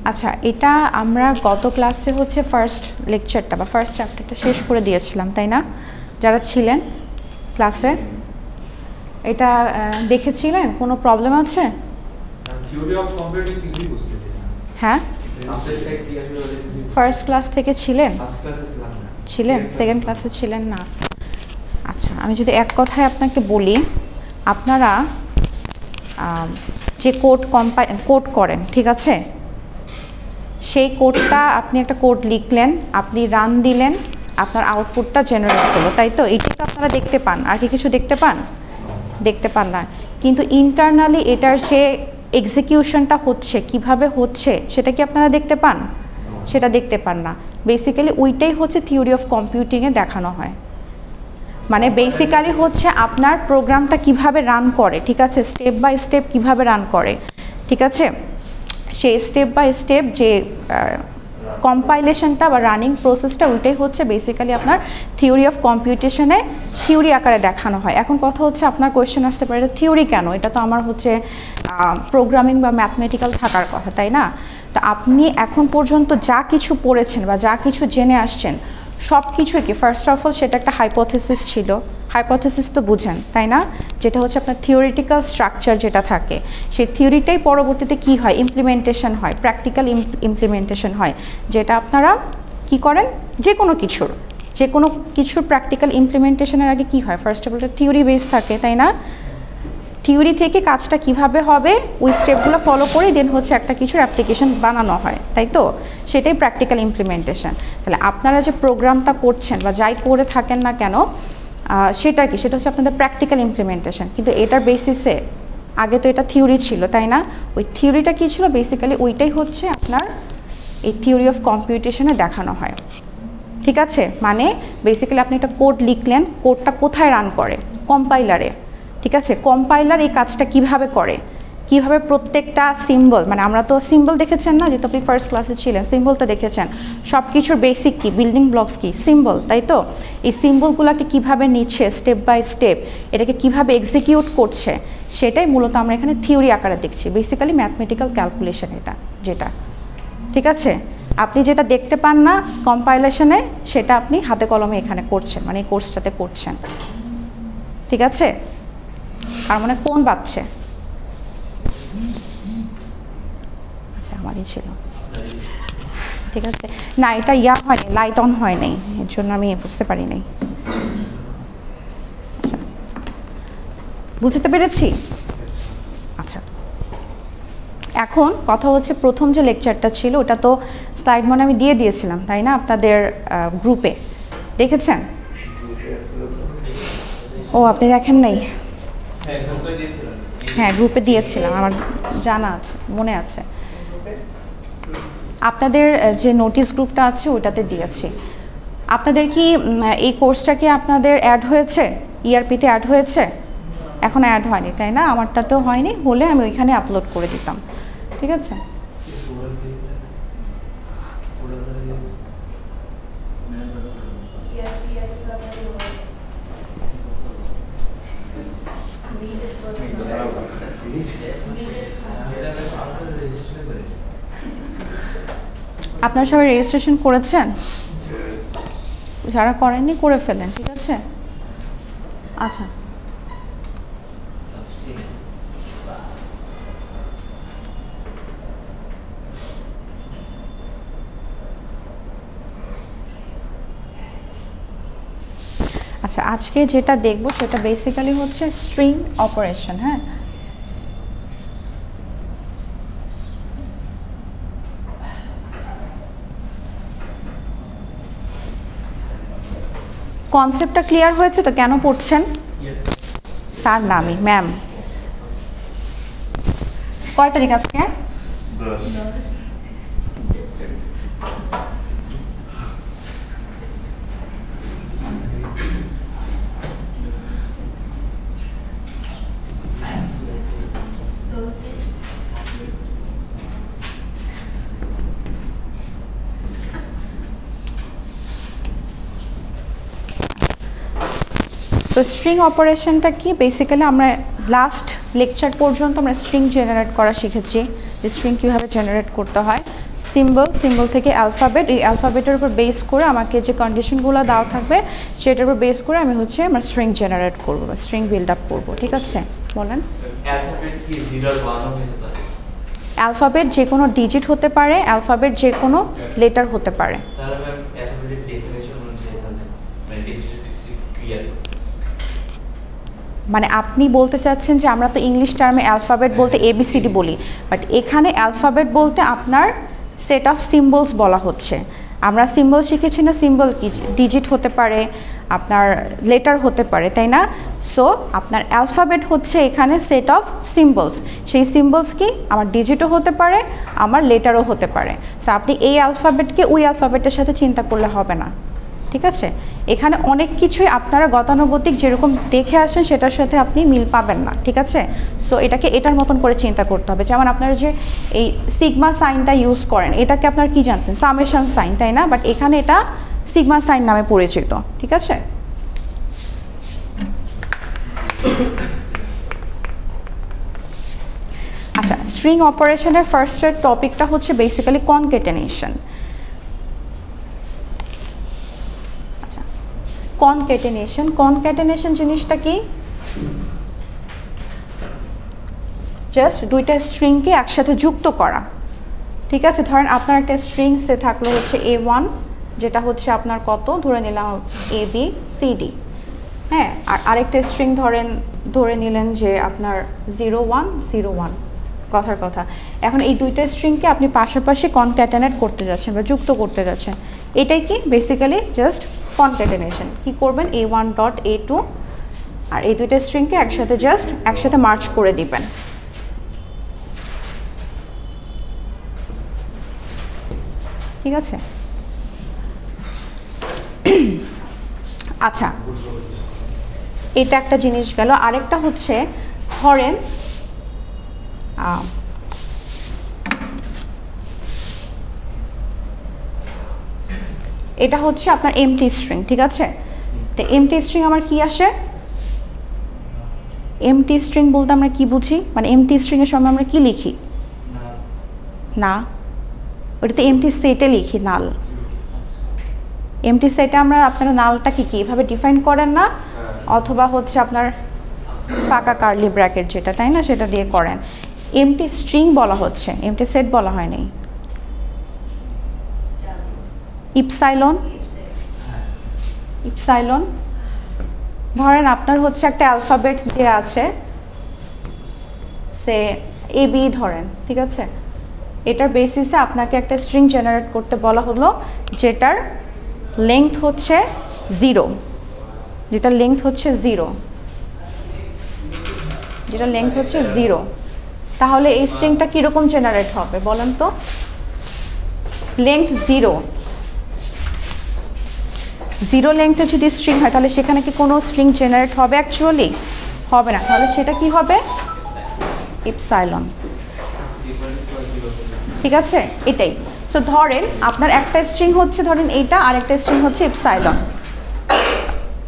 আচ্ছা, এটা আমরা গত ক্লাসে হচ্ছে ফার্স্ট লেকচারটা বা ফার্স্ট চ্যাপ্টারটা শেষ করে দিয়েছিলাম, তাই না? যারা ছিলেন ক্লাসে এটা দেখেছিলেন? কোনো প্রবলেম আছে? থিওরি অফ কম্পিউটিং কিছুই বুঝতেছি না। হ্যাঁ, সাবজেক্টটা ক্লিয়ারলি ফার্স্ট ক্লাস থেকে ছিলেন? ফার্স্ট ক্লাসে ছিলাম না। ছিলেন, সেকেন্ড ক্লাসে ছিলেন না? আচ্ছা, আমি যদি এক কথায় আপনাকে বলি, আপনারা যে কোড করেন, ঠিক আছে, সেই কোডটা আপনি একটা কোড লিখলেন, আপনি রান দিলেন, আপনার আউটপুটটা জেনারেট হলো, তাই তো? এইটা তো আপনারা দেখতে পান, আর কি কিছু দেখতে পান? দেখতে পান না। কিন্তু ইন্টারনালি এটার যে এক্সিকিউশনটা হচ্ছে, কিভাবে হচ্ছে, সেটা কি আপনারা দেখতে পান? সেটা দেখতে পান না। বেসিক্যালি ওইটাই হচ্ছে থিওরি অফ কম্পিউটিংয়ে দেখানো হয়। মানে বেসিক্যালি হচ্ছে আপনার প্রোগ্রামটা কিভাবে রান করে, ঠিক আছে, স্টেপ বাই স্টেপ কিভাবে রান করে, ঠিক আছে, সেই স্টেপ বাই স্টেপ যে কম্পাইলেশনটা বা রানিং প্রসেসটা, ওইটাই হচ্ছে বেসিক্যালি আপনার থিওরি অফ কম্পিউটেশনে থিওরি আকারে দেখানো হয়। এখন কথা হচ্ছে আপনার কোয়েশ্চেন আসতে পারে, থিওরি কেন? এটা তো আমার হচ্ছে প্রোগ্রামিং বা ম্যাথমেটিক্যাল থাকার কথা, তাই না? তো আপনি এখন পর্যন্ত যা কিছু পড়েছেন বা যা কিছু জেনে আসছেন, সব কিছুই কি ফার্স্ট অফ অল সেটা একটা হাইপোথেসিস ছিল। হাইপোথেসিস তো বুঝেন, তাই না? যেটা হচ্ছে আপনার থিওরিটিক্যাল স্ট্রাকচার যেটা থাকে, সেই থিওরিটাই পরবর্তীতে কি হয়, ইমপ্লিমেন্টেশন হয়, প্র্যাকটিক্যাল ইমপ্লিমেন্টেশন হয়, যেটা আপনারা কি করেন, যে কোনো কিছুর প্র্যাকটিক্যাল ইমপ্লিমেন্টেশনের আগে কি হয়, first of all theory base থাকে, তাই না? থিওরি থেকে কাজটা কিভাবে হবে ওই স্টেপগুলো ফলো করে দেন হচ্ছে একটা কিছুর অ্যাপ্লিকেশন বানানো হয়, তাই তো? সেটাই প্র্যাকটিক্যাল ইমপ্লিমেন্টেশন। তাহলে আপনারা যে প্রোগ্রামটা করছেন বা যাই করে থাকেন না কেন, সেটা কি, সেটা হচ্ছে আপনাদের প্র্যাকটিক্যাল ইমপ্লিমেন্টেশন। কিন্তু এটার বেসিসে আগে তো এটা থিওরি ছিল, তাই না? ওই থিওরিটা কী ছিল, বেসিক্যালি ওইটাই হচ্ছে আপনার এই থিওরি অফ কম্পিউটেশনে দেখানো হয়, ঠিক আছে? মানে বেসিক্যালি আপনি একটা কোড লিখলেন, কোডটা কোথায় রান করে? কম্পাইলারে, ঠিক আছে? কম্পাইলার এই কাজটা কিভাবে করে, কিভাবে প্রত্যেকটা সিম্বল, মানে আমরা তো সিম্বল দেখেছেন না, যেহেতু আপনি ফার্স্ট ক্লাসে ছিলেন, সিম্বলটা দেখেছেন। সব কিছুর বেসিক কি, বিল্ডিং ব্লকস কি, সিম্বল, তাই তো? এই সিম্বলগুলোকে কিভাবে নিচ্ছে স্টেপ বাই স্টেপ, এটাকে কিভাবে এক্সিকিউট করছে, সেটাই মূলত আমরা এখানে থিওরি আকারে দেখছি। বেসিক্যালি ম্যাথমেটিক্যাল ক্যালকুলেশন এটা, যেটা, ঠিক আছে? আপনি যেটা দেখতে পান না কম্পাইলেশনে, সেটা আপনি হাতে কলমে এখানে করছেন, মানে এই কোর্সটাতে করছেন, ঠিক আছে? আর মানে ফোন বাজছে, আচ্ছা আমারই ছিল, ঠিক আছে? না, এটা হয়নি, লাইট অন হয় নাই, এর জন্য আমি বুঝতে পারি নাই। আচ্ছা, বুঝতে পেরেছি। আচ্ছা, এখন কথা হচ্ছে প্রথম যে লেকচারটা ছিল ওটা তো স্লাইড মনে আমি দিয়ে দিয়েছিলাম, তাই না? আপনাদের গ্রুপে দেখেছেন? ও, আপনি দেখেন নাই? হ্যাঁ, গ্রুপে দিয়েছিলাম, আমার জানা আছে, মনে আছে। আপনাদের যে নোটিশ গ্রুপটা আছে ওটাতে দিয়েছি। আপনাদের কি এই কোর্সটা কি আপনাদের অ্যাড হয়েছে, ইআরপিতে অ্যাড হয়েছে? এখন অ্যাড হয়নি, তাই না? আমারটাতেও হয়নি, হলে আমি ওইখানে আপলোড করে দিতাম, ঠিক আছে? আপনারা সবাই রেজিস্ট্রেশন করেছেন? যারা করেননি করে ফেলেন, ঠিক আছে? আচ্ছা, আচ্ছা, আজকে যেটা দেখব সেটা বেসিক্যালি হচ্ছে স্ট্রিং অপারেশন। হ্যাঁ, কনসেপ্টটা ক্লিয়ার হয়েছে তো? কেন পড়ছেন? স্যার না, আমি ম্যাম। কয় তারিখ আজকে? তো স্ট্রিং অপারেশনটা কি, বেসিক্যালি আমরা লাস্ট লেকচার পর্যন্ত আমরা স্ট্রিং জেনারেট করা শিখেছি, যে স্ট্রিং কীভাবে জেনারেট করতে হয়। সিম্বল থেকে অ্যালফাবেট, এই অ্যালফাবেটের উপর বেস করে আমাকে যে কন্ডিশনগুলো দেওয়া থাকবে সেটার উপর বেস করে আমি হচ্ছে আমার স্ট্রিং জেনারেট করবো বা স্ট্রিং বিল্ড আপ করবো। ঠিক আছে, বলেন। অ্যালফাবেট যে কোনো ডিজিট হতে পারে, অ্যালফাবেট যে কোনো লেটার হতে পারে। মানে আপনি বলতে চাচ্ছেন যে আমরা তো ইংলিশ টার্মে অ্যালফাবেট বলতে ABCD বলি, বাট এখানে অ্যালফাবেট বলতে আপনার সেট অফ সিম্বলস বলা হচ্ছে। আমরা সিম্বল শিখেছি না, সিম্বল কি ডিজিট হতে পারে, আপনার লেটার হতে পারে, তাই না? সো আপনার অ্যালফাবেট হচ্ছে এখানে সেট অফ সিম্বলস। সেই সিম্বলস কি আমার ডিজিটও হতে পারে, আমার লেটারও হতে পারে। সো আপনি এই অ্যালফাবেটকে ওই অ্যালফাবেটের সাথে চিন্তা করলে হবে না। ঠিক আছে, এখানে অনেক কিছুই আপনারা গতানুগতিক যেরকম দেখে আসেন সেটার সাথে আপনি মিল পাবেন না। ঠিক আছে, সো এটাকে এটার মতন করে চিন্তা করতে হবে। যেমন আপনারা যে এই সিগমা সাইনটা ইউজ করেন, এটাকে আপনারা কি জানতেন? সামেশন সাইন, তাই না? বাট এখানে এটা সিগমা সাইন নামে পরিচিত। ঠিক আছে, আচ্ছা, স্ট্রিং অপারেশনের ফার্স্টের টপিকটা হচ্ছে বেসিক্যালি কনক্যাটেনেশন। কনক্যাটেনেশন জিনিসটা কি? জাস্ট দুইটা স্ট্রিংকে একসাথে যুক্ত করা। ঠিক আছে, ধরেন আপনার একটা স্ট্রিংসে থাকলো হচ্ছে A1, যেটা হচ্ছে আপনার কত ধরে নিলাম ABCD, হ্যাঁ, আর আরেকটা স্ট্রিং ধরে নিলেন যে আপনার 0101, কথার কথা। এখন এই দুইটা স্ট্রিংকে আপনি পাশাপাশি কনক্যাটেনেট করতে যাচ্ছেন বা যুক্ত করতে যাচ্ছেন, এটাই কি বেসিক্যালি জাস্ট কনক্যাটেনেশন। কি করবেন? A1 ডট A2, আর এই দুইটা স্ট্রিংকে একসাথে মার্চ করে দিবেন। ঠিক আছে, আচ্ছা, এটা একটা জিনিস গেল। আরেকটা হচ্ছে ধরেন এটা হচ্ছে আপনার এমটি স্ট্রিং। ঠিক আছে, তো এমটি স্ট্রিং আমার কি আসে? এমটি স্ট্রিং বলতে আমরা কি বুঝি? মানে এমটি স্ট্রিং এর সময় আমরা কি লিখি? না, ওটাতে এমটি সেটে লিখি নাল। এমটি সেটে আমরা আপনারা নালটা কি এভাবে ডিফাইন করেন না, অথবা হচ্ছে আপনার ফাঁকা কার্লি ব্র্যাকেট যেটা, তাই না, সেটা দিয়ে করেন। এমটি স্ট্রিং বলা হচ্ছে, এমটি সেট বলা হয় নাই। ইপসাইলন ধরেন আপনার হচ্ছে একটা অ্যালফাবেট দিয়ে আছে, সে AB ধরেন। ঠিক আছে, এটার বেসিসে আপনাকে একটা স্ট্রিং জেনারেট করতে বলা হলো যেটার লেংথ হচ্ছে 0, যেটা লেংথ হচ্ছে 0। তাহলে এই স্ট্রিংটা কীরকম জেনারেট হবে বলেন তো? লেংথ 0 লেংথে যদি স্ট্রিং হয় তাহলে সেখানে কি কোনো স্ট্রিং জেনারেট হবে? অ্যাকচুয়ালি হবে না। তাহলে সেটা কি হবে? ইপসাইলন। ঠিক আছে, এটাই। সো ধরেন আপনার একটা স্ট্রিং হচ্ছে ধরেন এইটা, আর একটা স্ট্রিং হচ্ছে ইপসাইলন।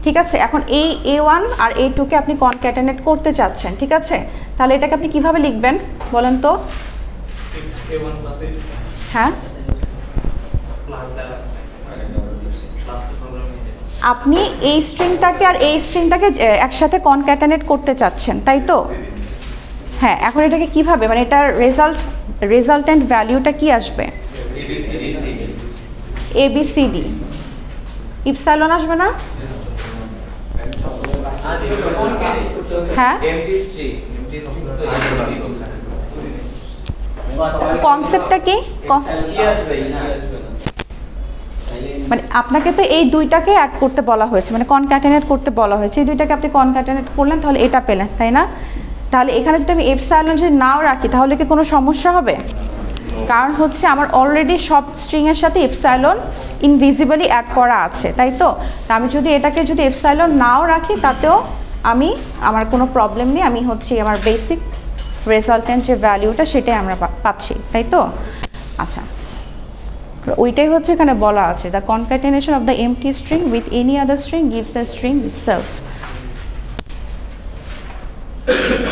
ঠিক আছে, এখন এই A1 আর A2 কে আপনি কনক্যাটেনেট করতে চাচ্ছেন। ঠিক আছে, তাহলে এটাকে আপনি কিভাবে লিখবেন বলেন তো? হ্যাঁ, আপনি এই স্ট্রিংটাকে আর এই স্ট্রিংটাকে একসাথে কনক্যাটেনেট করতে চাচ্ছেন, তাই তো? হ্যাঁ, এখন এটাকে কিভাবে, মানে এটার রেজাল্টেন্ট ভ্যালুটা কি আসবে? ABCD। ইপসাইলন আসবে না? হ্যাঁ, কনসেপ্টটা কি? মানে আপনাকে তো এই দুইটাকে অ্যাড করতে বলা হয়েছে, মানে কনক্যাটেনেট করতে বলা হয়েছে। এই দুইটাকে আপনি কনক্যাটেনেট করলেন, তাহলে এটা পেলেন, তাই না? তাহলে এখানে যদি আমি ইপসাইলন যদি নাও রাখি তাহলে কি কোনো সমস্যা হবে? কারণ হচ্ছে আমার অলরেডি সব স্ট্রিংয়ের সাথে ইপসাইলন ইনভিজিবলি অ্যাড করা আছে, তাই তো? তা আমি যদি এটাকে যদি ইপসাইলন নাও রাখি তাতেও আমার কোনো প্রবলেম নেই। আমি হচ্ছে আমার বেসিক রেজাল্টেন্ট যে ভ্যালুটা সেটাই আমরা পাচ্ছি, তাই তো? আচ্ছা, ওইটাই হচ্ছে এখানে বলা আছে, the concatenation of the MT string with any other string gives the string itself.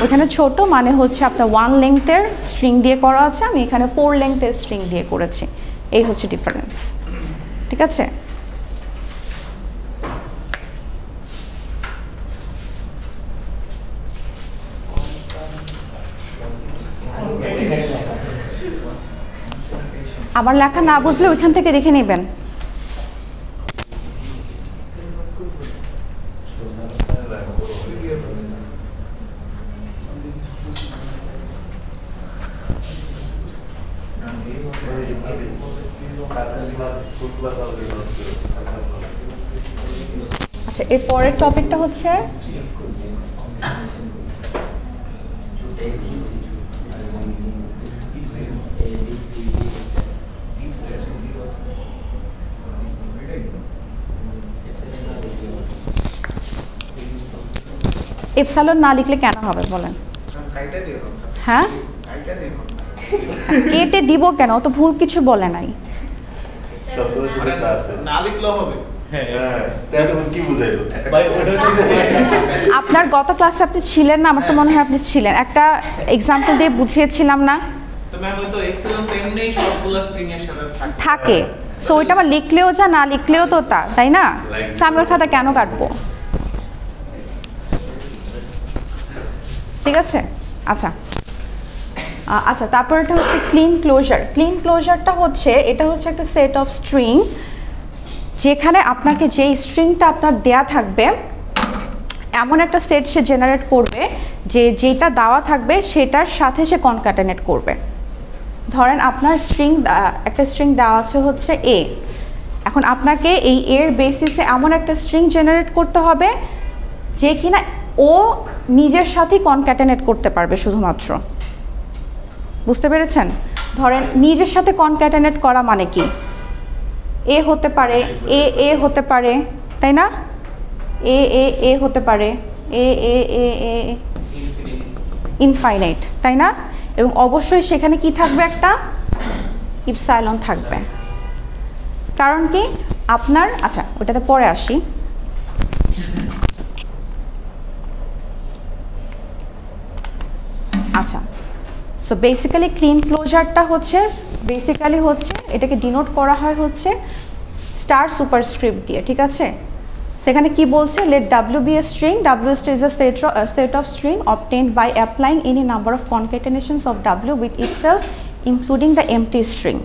ওইখানে ছোট মানে হচ্ছে আপনার 1 লেংথের স্ট্রিং দিয়ে করা আছে, আমি এখানে 4 লেংথের স্ট্রিং দিয়ে করেছি। এই হচ্ছে ডিফারেন্স, ঠিক আছে? আমার লেখা না বুঝলে ওইখান থেকে দেখে নেবেন। আচ্ছা, এর পরের টপিকটা হচ্ছে এপসাইলন না লিখলে কেন হবে বলেন? হ্যাঁ, কেটে দিব কেন? তো ভুল কিছু বলে নাই। আপনার গত ক্লাসে আপনি ছিলেন না? আমার তো মনে হয় আপনি ছিলেন। একটা এক্সাম্পল দিয়ে বুঝিয়েছিলাম না? থাকে। সো ওইটা আমার লিখলেও যা, না লিখলেও তো তা, তাই না? সামনের খাতা কেন কাটবো? ঠিক আছে, আচ্ছা আচ্ছা। তারপর এটা হচ্ছে ক্লিন ক্লোজার। ক্লিন ক্লোজারটা হচ্ছে, এটা হচ্ছে একটা সেট অফ স্ট্রিং, যেখানে আপনাকে যেই স্ট্রিংটা আপনার দেয়া থাকবে এমন একটা সেট সে জেনারেট করবে যে যেটা দেওয়া থাকবে সেটার সাথে সে কনক্যাটেনেট করবে। ধরেন আপনার একটা স্ট্রিং দেওয়া আছে হচ্ছে এ, এখন আপনাকে এই এর বেসিসে এমন একটা স্ট্রিং জেনারেট করতে হবে যে কিনা ও নিজের সাথেই কনক্যাটেনেট করতে পারবে শুধুমাত্র। বুঝতে পেরেছেন? ধরেন নিজের সাথে কনক্যাটেনেট করা মানে কি? এ হতে পারে, এ হতে পারে, তাই না? এ হতে পারে, এ ইনফাইনাইট, তাই না? এবং অবশ্যই সেখানে কি থাকবে? একটা ইপসাইলন থাকবে। কারণ কি আপনার, আচ্ছা ওটাতে পরে আসি। আচ্ছা, সো বেসিক্যালি ক্লিন ক্লোজারটা হচ্ছে এটাকে ডিনোট করা হয় হচ্ছে স্টার সুপারস্ক্রিপ্ট দিয়ে, ঠিক আছে? সেখানে কি বলছে? Let W be a string, W is a set of string obtained by applying any number of concatenations of w with itself including the empty string।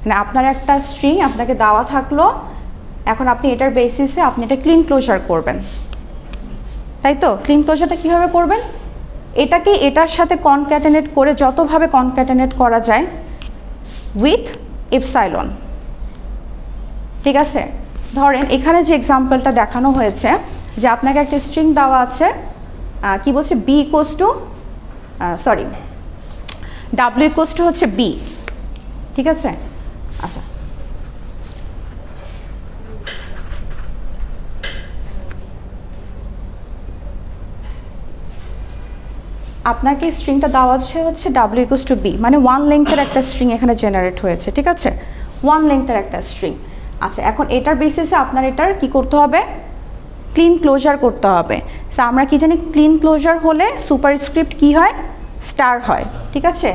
মানে আপনার একটা স্ট্রিং আপনাকে দেওয়া থাকলো, এখন আপনি এটার বেসিসে আপনি এটা ক্লিন ক্লোজার করবেন, তাই তো? ক্লিন ক্লোজারটা কীভাবে করবেন? এটাকে এটার সাথে কনক্যাটেনেট করে যতভাবে কনক্যাটেনেট করা যায় উইথ এপসাইলন, ঠিক আছে? ধরেন এখানে যে এক্সাম্পলটা দেখানো হয়েছে যে আপনাকে একটা স্ট্রিং দেওয়া আছে, কি বলছে? B equals to W equals to হচ্ছে বি, ঠিক আছে? আচ্ছা, আপনাকে স্ট্রিংটা দেওয়া হচ্ছে ডাব্লিউ ইকুয়ালস টু বি, মানে ওয়ান লেংথের একটা স্ট্রিং এখানে জেনারেট হয়েছে, ঠিক আছে? ওয়ান লেংথের একটা স্ট্রিং। আচ্ছা, এখন এটার বেসিসে আপনার এটার কি করতে হবে? ক্লিন ক্লোজার করতে হবে। সো আমরা কি জানি? ক্লিন ক্লোজার হলে সুপারস্ক্রিপ্ট কি হয়? স্টার হয়, ঠিক আছে?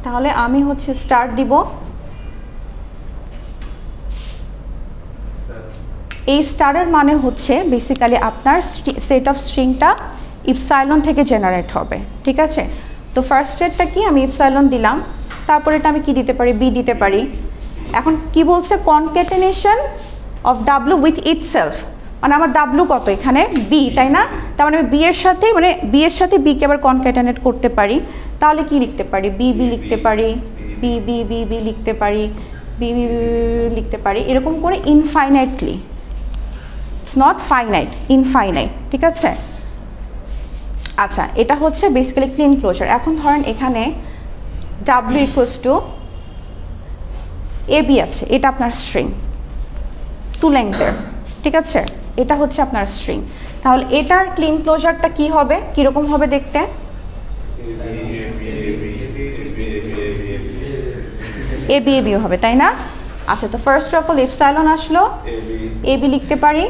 তাহলে আমি হচ্ছে স্টার দিব। এই স্টারের মানে হচ্ছে বেসিক্যালি আপনার সেট অফ স্ট্রিংটা ইপসাইলন থেকে জেনারেট হবে, ঠিক আছে? তো ফার্স্ট স্টেপটা কি? আমি ইপসাইলন দিলাম, তারপর এটা আমি কি দিতে পারি? বি দিতে পারি। এখন কি বলছে? Concatenation of W with itself, মানে আমার ডাব্লু কত? এখানে বি, তাই না? তার মানে আমি বি এর সাথে বিকে আবার কনক্যাটেনেট করতে পারি। তাহলে কি লিখতে পারি? বি লিখতে পারি, বি লিখতে পারি, বি লিখতে পারি, এরকম করে infinitely. It's not finite, infinite, ঠিক আছে? আচ্ছা, এটা হচ্ছে বেসিক্যালি ক্লিন ক্লোজার। এখন ধরেন এখানে W equals to A B আছে, এটা আপনার স্ট্রিং 2 লেংথের, ঠিক আছে? এটা হচ্ছে আপনার স্ট্রিং। তাহলে এটার ক্লিন ক্লোজারটা কি হবে? কীরকম হবে দেখতে? এ বি হবে, তাই না? আচ্ছা, তো ফার্স্ট অফ অল এপসাইলন আসলো, এ বি লিখতে পারি।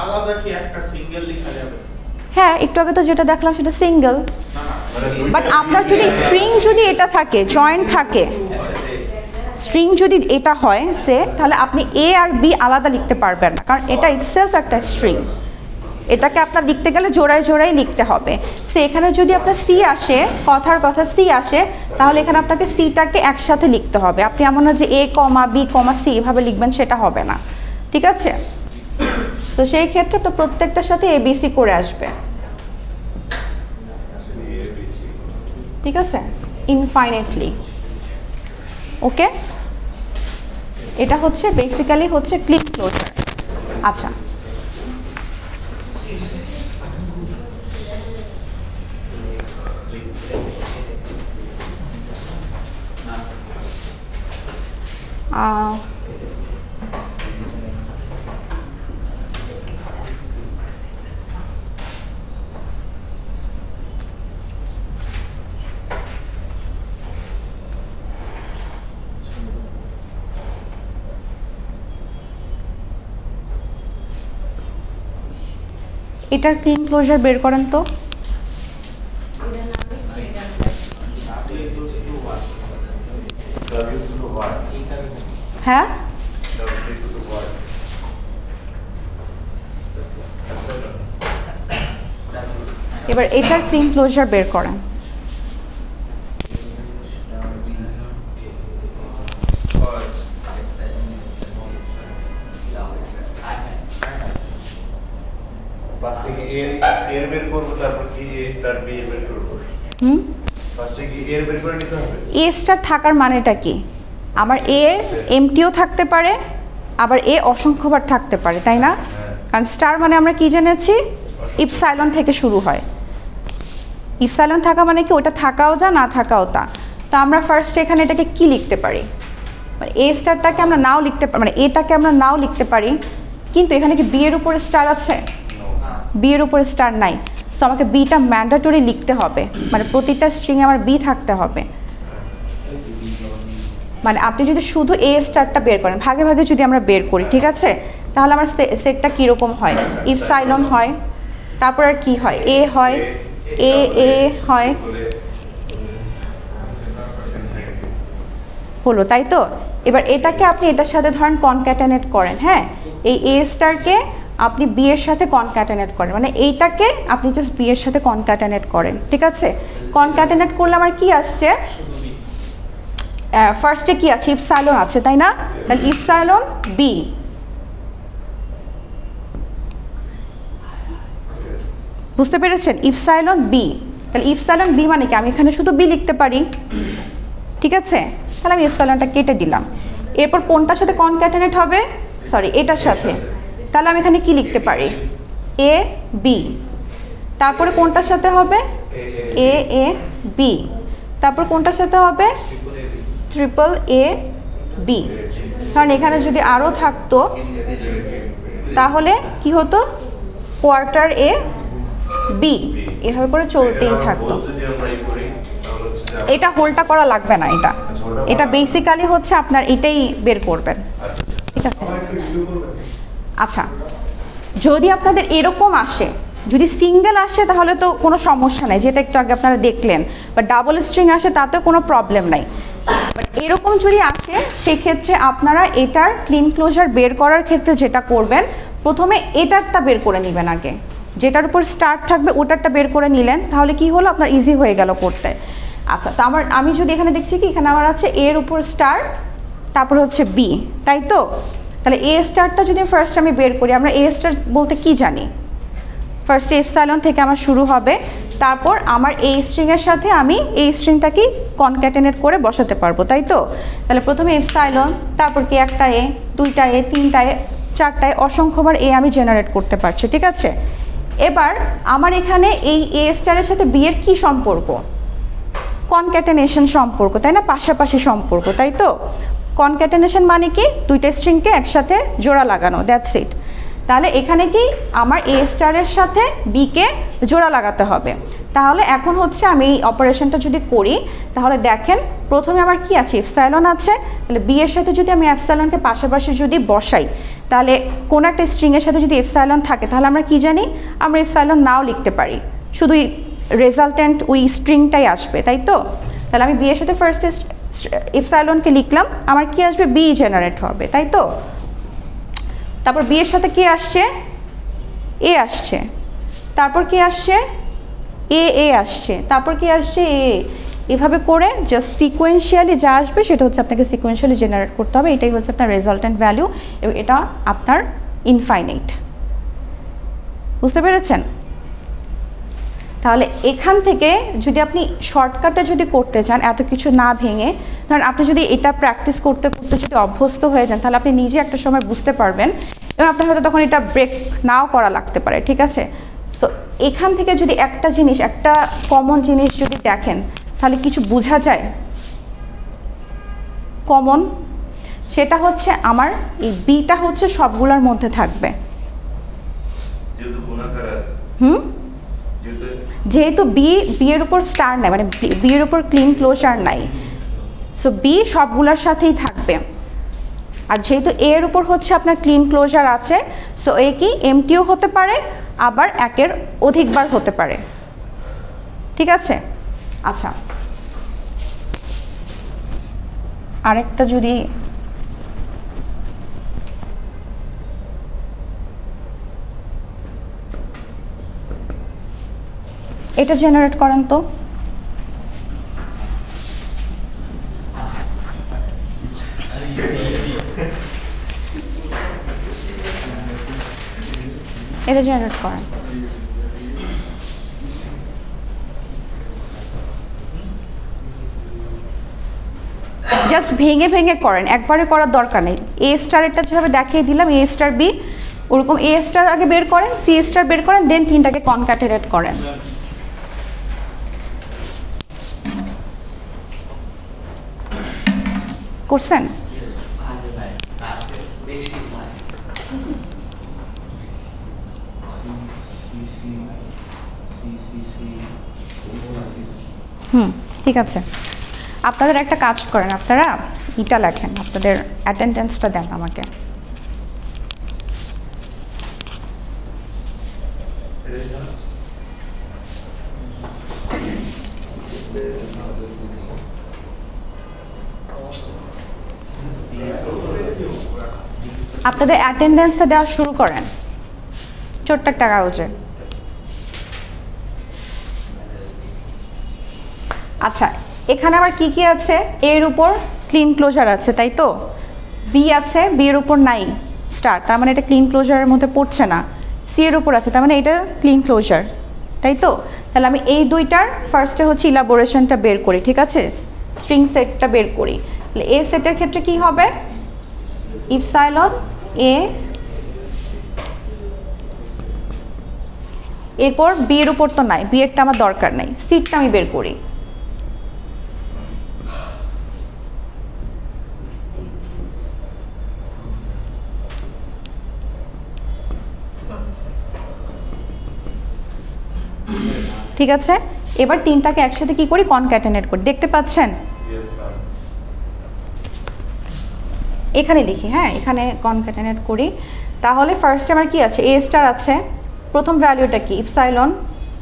আলাদা কি একটা সিঙ্গেল লেখা যাবে? হ্যাঁ, একটু আগে তো যেটা দেখলাম সেটা সিঙ্গেল, বাট আপনার যদি স্ট্রিং যদি এটা থাকে, জয়েন্ট থাকে, স্ট্রিং যদি এটা হয় সে, তাহলে আপনি এ আর বি আলাদা লিখতে পারবেন না, কারণ এটা ইটসেলফ একটা স্ট্রিং। এটাকে আপনার লিখতে গেলে জোড়ায় জোড়ায় লিখতে হবে। সে এখানে যদি আপনার সি আসে, কথার কথা সি আসে, তাহলে এখানে আপনাকে সিটাকে একসাথে লিখতে হবে। আপনি এমন না যে এ কমা বি কমা সি এভাবে লিখবেন, সেটা হবে না, ঠিক আছে? তো সেই ক্ষেত্রে তো প্রত্যেকটার সাথে এবিসি করে আসবে, ঠিক আছে, ইনফাইনাইটলি। ওকে, এটা হচ্ছে বেসিক্যালি হচ্ছে ক্লিন ক্লোজার। আচ্ছা, এটার ক্লিন ক্লোজার বের করেন তো। হ্যাঁ, এবার এটার ক্লিন ক্লোজার বের করেন। এর বের করব, তারপর কি এ স্টার বি বের করব। ফার্স্টে কি এর বের করে নিতে হবে? এ স্টার থাকার মানেটা কি? আমার এ এমটিও থাকতে পারে, আবার এ অসংখ্যবার থাকতে পারে, তাই না? কারণ স্টার মানে আমরা কি জেনেছি, ইপসাইলন থেকে শুরু হয়। ইপসাইলন থাকা মানে কি, ওটা থাকাও যা না থাকাও তা। তো আমরা ফার্স্টে এখানে এটাকে কি লিখতে পারি, এ স্টারটাকে আমরা নাও লিখতে পারি, মানে এটাকে আমরা নাও লিখতে পারি, কিন্তু এখানে কি বি এর উপরে স্টার আছে? বি এর উপরে স্টার নাই। সো আমাকে বিটা ম্যান্ডেটরি লিখতে হবে, মানে প্রতিটা স্ট্রিংয়ে আমার বি থাকতে হবে। মানে আপনি যদি শুধু এ স্টারটা বের করেন, ভাগে ভাগে যদি আমরা বের করি, ঠিক আছে, তাহলে আমার সেটটা কীরকম হয়, ইপসাইলন হয়, তারপর আর কি হয়, এ হয়, এ এ হয়, হলো, তাই তো? এবার এটাকে আপনি এটার সাথে ধরেন কনক্যাটেনেট করেন, হ্যাঁ, এই এ স্টারকে আপনি বি এর সাথে কনক্যাটেনেট করেন, মানে এইটাকে আপনি জাস্ট বি এর সাথে কনক্যাটেনেট করেন, ঠিক আছে? কনক্যাটেনেট করলে আমার কি আসছে, ফার্স্টে কি আছে, ইপসাইলন আছে, তাই না? তাহলে ইপসাইলন বি, বুঝতে পেরেছেন? ইপসাইলন বি, তাহলে ইপসাইলন বি মানে কি, আমি এখানে শুধু বি লিখতে পারি, ঠিক আছে? তাহলে আমি ইপসাইলনটা কেটে দিলাম। এরপর কোনটার সাথে কনক্যাটেনেট হবে, সরি এটার সাথে, তাহলে আমি এখানে কি লিখতে পারি, এ বি, তারপরে কোনটার সাথে হবে, এ এ বি, তারপর কোনটার সাথে হবে, ট্রিপল এ বি। কারণ এখানে যদি আরও থাকতো তাহলে কি হতো, কোয়ার্টার এ বি, এভাবে করে চলতেই থাকতো। এটা হোলটা করা লাগবে না, এটা বেসিক্যালি হচ্ছে আপনার এটাই বের করবেন, ঠিক আছে? আচ্ছা, যদি আপনাদের এরকম আসে, যদি সিঙ্গেল আসে তাহলে তো কোনো সমস্যা নেই, যেটা একটু আগে আপনারা দেখলেন, বা ডাবল স্ট্রিং আসে তাতেও কোনো প্রবলেম নাই। বাট এরকম যদি আসে, সেক্ষেত্রে আপনারা এটার ক্লিন ক্লোজার বের করার ক্ষেত্রে যেটা করবেন, প্রথমে এটারটা বের করে নেবেন আগে, যেটার উপর স্টার্ট থাকবে ওটারটা বের করে নিলেন, তাহলে কি হলো, আপনার ইজি হয়ে গেল করতে। আচ্ছা, তো আমি যদি এখানে দেখছি কি, এখানে আমার আছে এর উপর স্টার, তারপর হচ্ছে বি, তাই তো? তাহলে এ স্টারটা যদি ফার্স্ট আমি বের করি, আমরা এ স্টার বলতে কি জানি, ফার্স্ট ইপসাইলন থেকে আমার শুরু হবে, তারপর আমার এই স্ট্রিংয়ের সাথে আমি এই স্ট্রিংটাকে কনক্যাটেনেট করে বসাতে পারবো, তাই তো? তাহলে প্রথমে ইপসাইলন, তারপর কি একটা এ, দুইটা এ, তিনটা এ, চারটায়, অসংখ্যবার এ আমি জেনারেট করতে পারছি, ঠিক আছে? এবার আমার এখানে এই এ স্টারের সাথে বি এর কী সম্পর্ক, কনক্যাটেনেশন সম্পর্ক, তাই না? পাশাপাশি সম্পর্ক, তাই তো? কনক্যাটেনেশন মানে কি, দুইটা স্ট্রিংকে একসাথে জোড়া লাগানো, দ্যাটস ইট। তাহলে এখানে কি আমার এ স্টারের সাথে বিকে জোড়া লাগাতে হবে। তাহলে এখন হচ্ছে আমি এই অপারেশনটা যদি করি, তাহলে দেখেন প্রথমে আমার কি আছে, ইপসাইলন আছে, তাহলে বি এর সাথে যদি আমি ইপসাইলনকে পাশাপাশি যদি বসাই, তাহলে কোনো একটা স্ট্রিংয়ের সাথে যদি ইপসাইলন থাকে, তাহলে আমরা কি জানি, আমরা ইপসাইলন নাও লিখতে পারি, শুধু রেজাল্টেন্ট ওই স্ট্রিংটাই আসবে, তাই তো? তাহলে আমি বি এর সাথে ফার্স্টে ইপসাইলনকে লিখলাম, আমার কি আসবে, বি জেনারেট হবে, তাই তো? তারপর বি এর সাথে কি আসছে, এ আসছে, তারপর কি আসছে, এ আসছে, তারপর কি আসছে, এভাবে করে জাস্ট সিকোয়েন্সিয়ালি যা আসবে সেটা হচ্ছে আপনাকে সিকোয়েন্সিয়ালি জেনারেট করতে হবে। এটাই হচ্ছে আপনার রেজাল্টেন্ট ভ্যালু এবং এটা আপনার ইনফাইনাইট। বুঝতে পেরেছেন? তাহলে এখান থেকে যদি আপনি শর্টকাটটা যদি করতে চান, এত কিছু না ভেঙে, ধরেন আপনি যদি এটা প্র্যাকটিস করতে করতে যদি অভ্যস্ত হয়ে যান, তাহলে আপনি নিজে একটা সময় বুঝতে পারবেন এবং আপনার হয়তো তখন এটা ব্রেক নাও করা লাগতে পারে, ঠিক আছে? সো এখান থেকে যদি একটা জিনিস, একটা কমন জিনিস যদি দেখেন, তাহলে কিছু বোঝা যায় কমন, সেটা হচ্ছে আমার এই বিটা হচ্ছে সবগুলোর মধ্যে থাকবে। যেহেতু বি এর উপর স্টার নাই, মানে বি এর উপর ক্লিন ক্লোজার নাই, সো বি সবগুলোর সাথেই থাকবে। আর যেহেতু এ এর উপর হচ্ছে আপনার ক্লিন ক্লোজার আছে, সো এ কি এমটিও হতে পারে, আবার একের অধিকবার হতে পারে, ঠিক আছে? আচ্ছা, আরেকটা যদি এটা জেনারেট করেন তো, এটা জেনারেট করেন। জাস্ট ভেঙে ভেঙে করেন, একবারে করার দরকার নেই। এ স্টারেরটা যেভাবে দেখিয়ে দিলাম, এ স্টার বি, ওরকম এ স্টার আগে বের করেন, সি স্টার বের করেন, দেন তিনটাকে কনক্যাটেনেট করেন। করছেন? ঠিক আছে, আপনাদের একটা কাজ করেন, আপনারা এটা লেখেন, আপনাদের অ্যাটেন্ডেন্সটা দেন আমাকে। আপনাদের অ্যাটেন্ডেন্সটা দেওয়া শুরু করেন ছোট্ট একটা কাগজে। আচ্ছা, এখানে আবার কি কি আছে, এর উপর ক্লিন ক্লোজার আছে, তাই তো? বি আছে, বি এর উপর নাই স্টার, তার মানে এটা ক্লিন ক্লোজারের মধ্যে পড়ছে না। সি এর উপর আছে, তার মানে এটা ক্লিন ক্লোজার, তাই তো? তাহলে আমি এই দুইটার ফার্স্টে হচ্ছে ইলাবোরেশনটা বের করি, ঠিক আছে? স্ট্রিং সেটটা বের করি। তাহলে এ সেটের ক্ষেত্রে কি হবে, ইপসাইলন এ, এরপর বি এর উপর তো নাই, বি এরটা আমার দরকার নাই, সিটটা আমি বের করি। ঠিক আছে, এবার তিনটাকে একসাথে কি করি, কনক্যাটেনেট করি। দেখতে পাচ্ছেন? এখানে লিখি, হ্যাঁ, এখানে কনক্যাটেনেট করি। তাহলে ফার্স্টে আমার কি আছে, এ স্টার আছে, প্রথম ভ্যালুটা কি ইপসাইলন,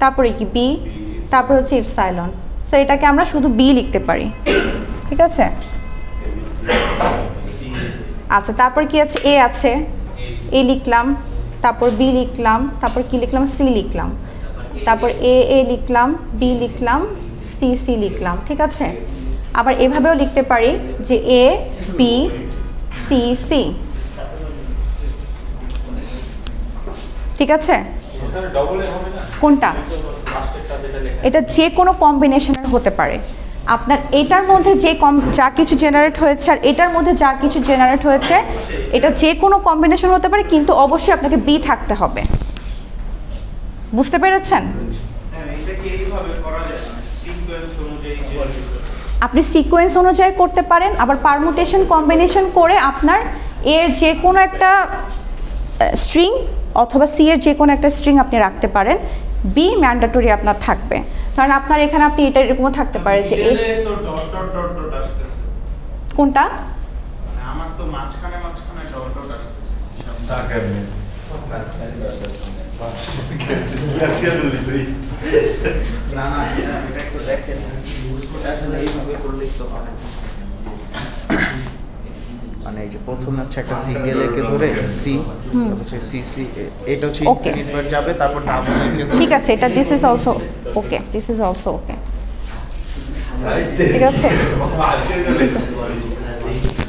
তারপরে কি বি, তারপর হচ্ছে ইপসাইলন। সো এটাকে আমরা শুধু বি লিখতে পারি, ঠিক আছে? আচ্ছা, তারপর কি আছে, এ আছে, এ লিখলাম, তারপর বি লিখলাম, তারপর কি লিখলাম, সি লিখলাম, তারপর এ লিখলাম, বি লিখলাম, সি লিখলাম, ঠিক আছে? আবার এভাবেও লিখতে পারি যে এ বি সি, ঠিক আছে? কোনটা? এটা যে কোনো কম্বিনেশনের হতে পারে। আপনার এটার মধ্যে যা কিছু জেনারেট হয়েছে আর এটার মধ্যে যা কিছু জেনারেট হয়েছে, এটা যে কোনো কম্বিনেশন হতে পারে, কিন্তু অবশ্যই আপনাকে বি থাকতে হবে। বুঝতে পেরেছেন? আপনি সিকোয়েন্স অনুযায়ী করতে পারেন, আবার পারমুটেশন কম্বিনেশন করে আপনার এর যে কোনো একটা স্ট্রিং অথবা সি এর যে কোনো একটা স্ট্রিং আপনি রাখতে পারেন। বি ম্যান্ডেটরি আপনার থাকবে, কারণ আপনার এখানে আপনি এটা এরকমও থাকতে পারে যে কোনটা, আমার তো মাঝখানে ডট ডট আসতেছে। না এটা একটু দেখেন, আসলে এইভাবে করলেই তো হবে। মানে এই যে প্রথমে হচ্ছে একটা সিঙ্গেল একে ধরে সি, হচ্ছে সি সি, এটা হচ্ছে Okay. ইনফিনিট বার যাবে, তারপর ডাবল একে ধরে ঠিক আছে, এটা this is also okay, this is also ওকে, ঠিক আছে।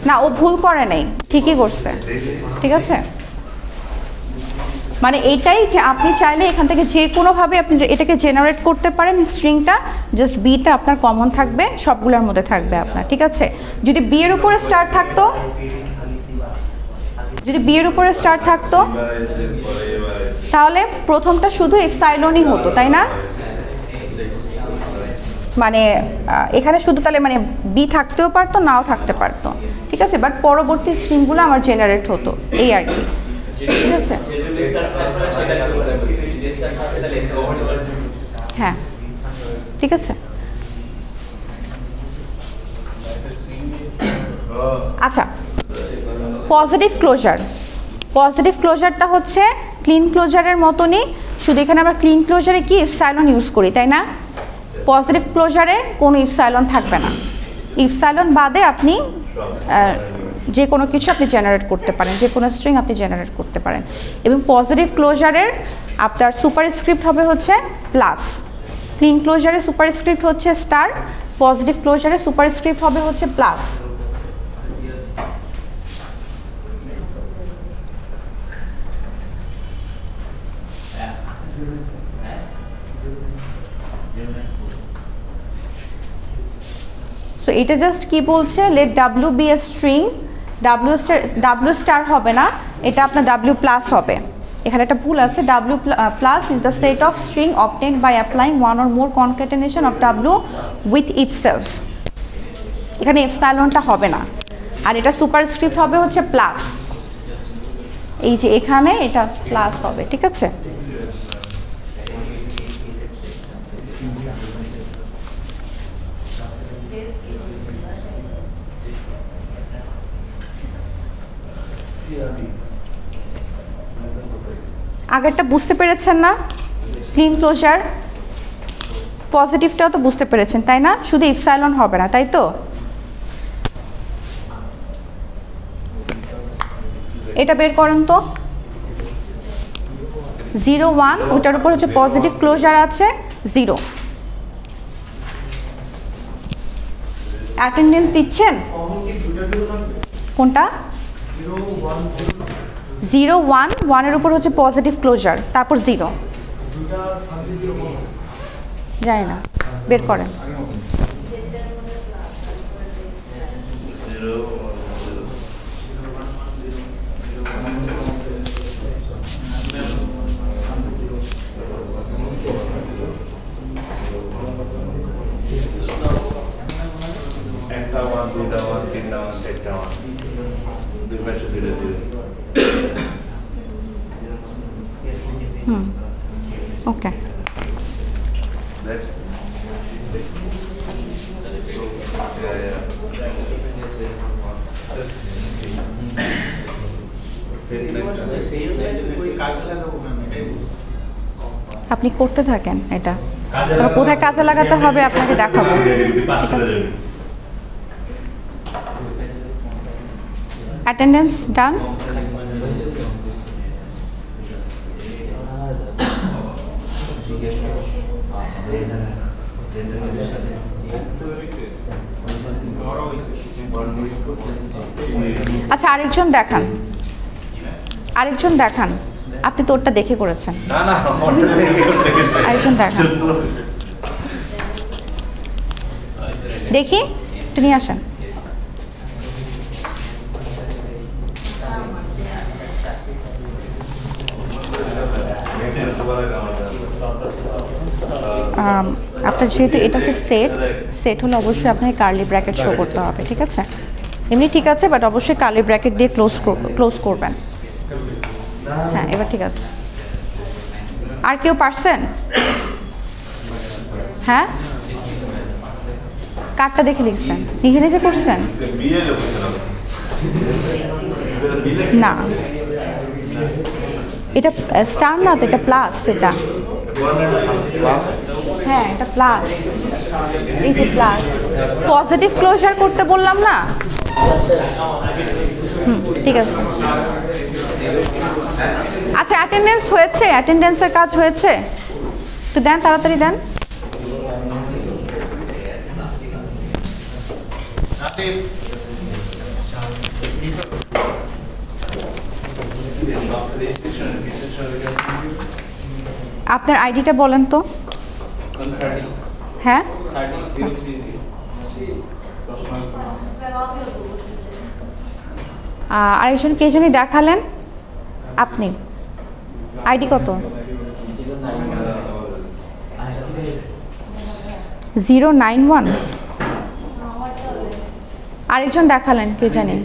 না, ও ভুল করে নাই, ঠিকই করছে, ঠিক আছে। মানে এইটাই যে আপনি চাইলে এখান থেকে যে কোনোভাবে আপনি এটাকে জেনারেট করতে পারেন স্ট্রিংটা, জাস্ট বিটা আপনার কমন থাকবে, সবগুলোর মধ্যে থাকবে আপনার, ঠিক আছে। যদি বি এর উপরে স্টার থাকতো, যদি বি এর উপরে স্টার থাকতো তাহলে প্রথমটা শুধু এপসাইলনই হতো, তাই না? মানে এখানে শুধু তাহলে মানে বি থাকতেও পারতো, নাও থাকতে পারতো, ঠিক আছে। বাট পরবর্তী স্ট্রিংগুলো আমার জেনারেট হতো, এই আর কি, ঠিক আছে। হ্যাঁ, ঠিক আছে। আচ্ছা, পজিটিভ ক্লোজার, পজিটিভ ক্লোজারটা হচ্ছে ক্লিন ক্লোজারের মতনই, শুধু এখানে আমরা ক্লিন ক্লোজারে কি ইপসাইলন ইউজ করি, তাই না? পজিটিভ ক্লোজারে কোনো ইপসাইলন থাকবে না, ইপসাইলন বাদে আপনি যে কোনো কিছু আপনি জেনারেট করতে পারেন, যে কোনো স্ট্রিং আপনি জেনারেট করতে পারেন। এবং পজিটিভ ক্লোজারের আপনার সুপারস্ক্রিপ্ট হবে হচ্ছে প্লাস, ক্লিন ক্লোজারে সুপারস্ক্রিপ্ট হচ্ছে স্টার, পজিটিভ ক্লোজারে সুপারস্ক্রিপ্ট হবে হচ্ছে প্লাস। সো এটা জাস্ট কি বলছে, let W be a string, W star হবে না, এটা আপনার ডাব্লিউ প্লাস হবে। এখানে একটা ভুল আছে, W plus is the set of string obtained by applying one or more concatenation of W with itself. এখানে এপসাইলনটা হবে না, আর এটা সুপারস্ক্রিপ্ট হবে হচ্ছে প্লাস, এই যে এখানে এটা প্লাস হবে, ঠিক আছে। আগেরটা বুঝতে পেরেছেন না? ক্লিন ক্লোজার পজিটিভটাও তো বুঝতে পেরেছেন, তাই না? শুধু ইপসাইলন হবে না, তাই তো? এটা বের করেন তো, 0 1, ওটার উপর হচ্ছে পজিটিভ ক্লোজার আছে 0। অ্যাটেন্ডেন্স দিচ্ছেন কোনটা? 0 1, 1 এর উপর হচ্ছে পজিটিভ ক্লোজার, তারপর 0, জানি না, বের করেন। একটা 1 2টা 1 3টা 1 4টা 1 দুই পাশে 0 0। ওকে, আপনি করতে থাকেন এটা, কোথায় কাজে লাগাতে হবে আপনাকে দেখাবো, ঠিক আছে। অ্যাটেন্ডেন্স ডান। আচ্ছা, আরেকজন দেখান, আরেকজন দেখান, আপনি তোরটা দেখে করেছেন। না না, আরেকজন দেখান, দেখি একটু নিয়ে আসেন। আপনার যেহেতু এটা হচ্ছে সেট হলে অবশ্যই আপনাকে কার্লি ব্র্যাকেট শো করতে হবে, ঠিক আছে। এমনি ঠিক আছে, বাট অবশ্যই কার্লি ব্র্যাকেট দিয়ে ক্লোজ করবেন। হ্যাঁ, এবার ঠিক আছে। আর কেউ পারছেন? হ্যাঁ, কার্ডটা দেখে লিখছেন, নিজে নিজে করছেন? না, এটা স্টার না তো, এটা প্লাস, এটা হ্যাঁ, এটা প্লাস, এই যে প্লাস। পজিটিভ ক্লোজার করতে বললাম না, ঠিক আছে। আচ্ছা অ্যাটেন্ডেন্স হয়েছে, অ্যাটেন্ডেন্সের কাজ হয়েছে, একটু দেন তাড়াতাড়ি দেন। আপনার আইডিটা বলেন তো। হ্যাঁ আরেকজন কে জানি দেখালেন, আপনি আইডি কত? 091। আরেকজন দেখালেন কে জানি,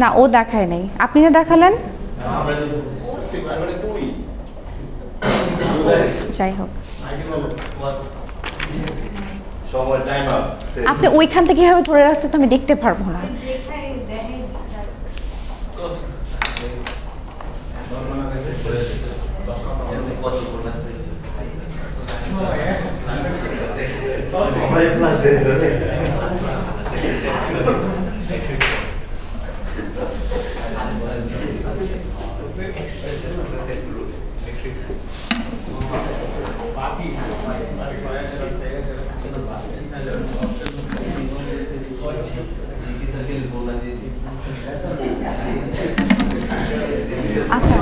না ও দেখায় নাই, আপনি না দেখালেন। যাই হোক আপনি ওইখান থেকে কিভাবে ধরে রাখতে তো আমি দেখতে পারবো না। আচ্ছা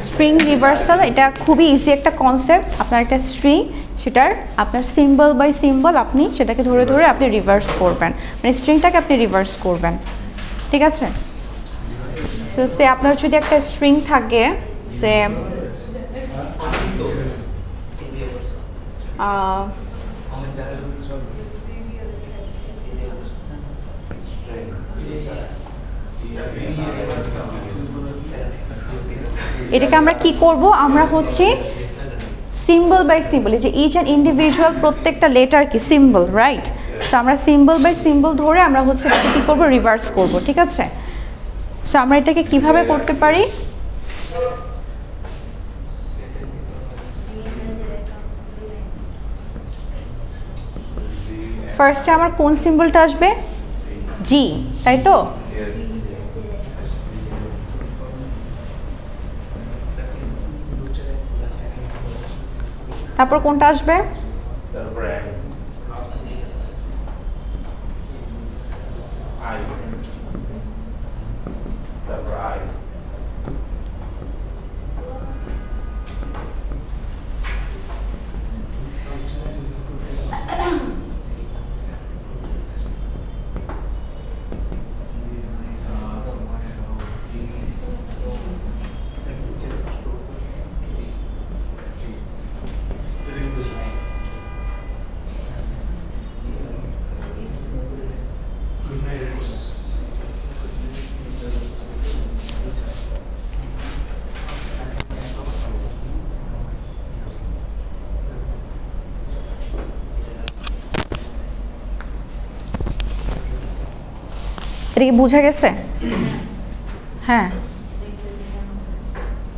স্ট্রিং রিভার্সাল এটা খুবই ইজি একটা কনসেপ্ট। আপনার একটা স্ট্রিং, সেটার আপনার সিম্বল বাই সিম্বল আপনি সেটাকে ধরে ধরে আপনি রিভার্স করবেন, মানে স্ট্রিংটাকে আপনি রিভার্স করবেন, ঠিক আছে। সো সে আপনার যদি একটা স্ট্রিং থাকে, সে এটাকে আমরা কি করব, আমরা হচ্ছে সিম্বল বাই সিম্বল, এই যে ইচ অ্যান্ড ইন্ডিভিজুয়াল প্রত্যেকটা লেটার কি সিম্বল, রাইট। সো আমরা সিম্বল বাই সিম্বল ধরে আমরা হচ্ছে এটাকে কী করবো, রিভার্স করব, ঠিক আছে। সো আমরা এটাকে কিভাবে করতে পারি, ফার্স্টে আমার কোন সিম্বলটা আসবে, জি, তাই তো। তারপর কোনটা আসবে, এটা কি বোঝা গেছে? হ্যাঁ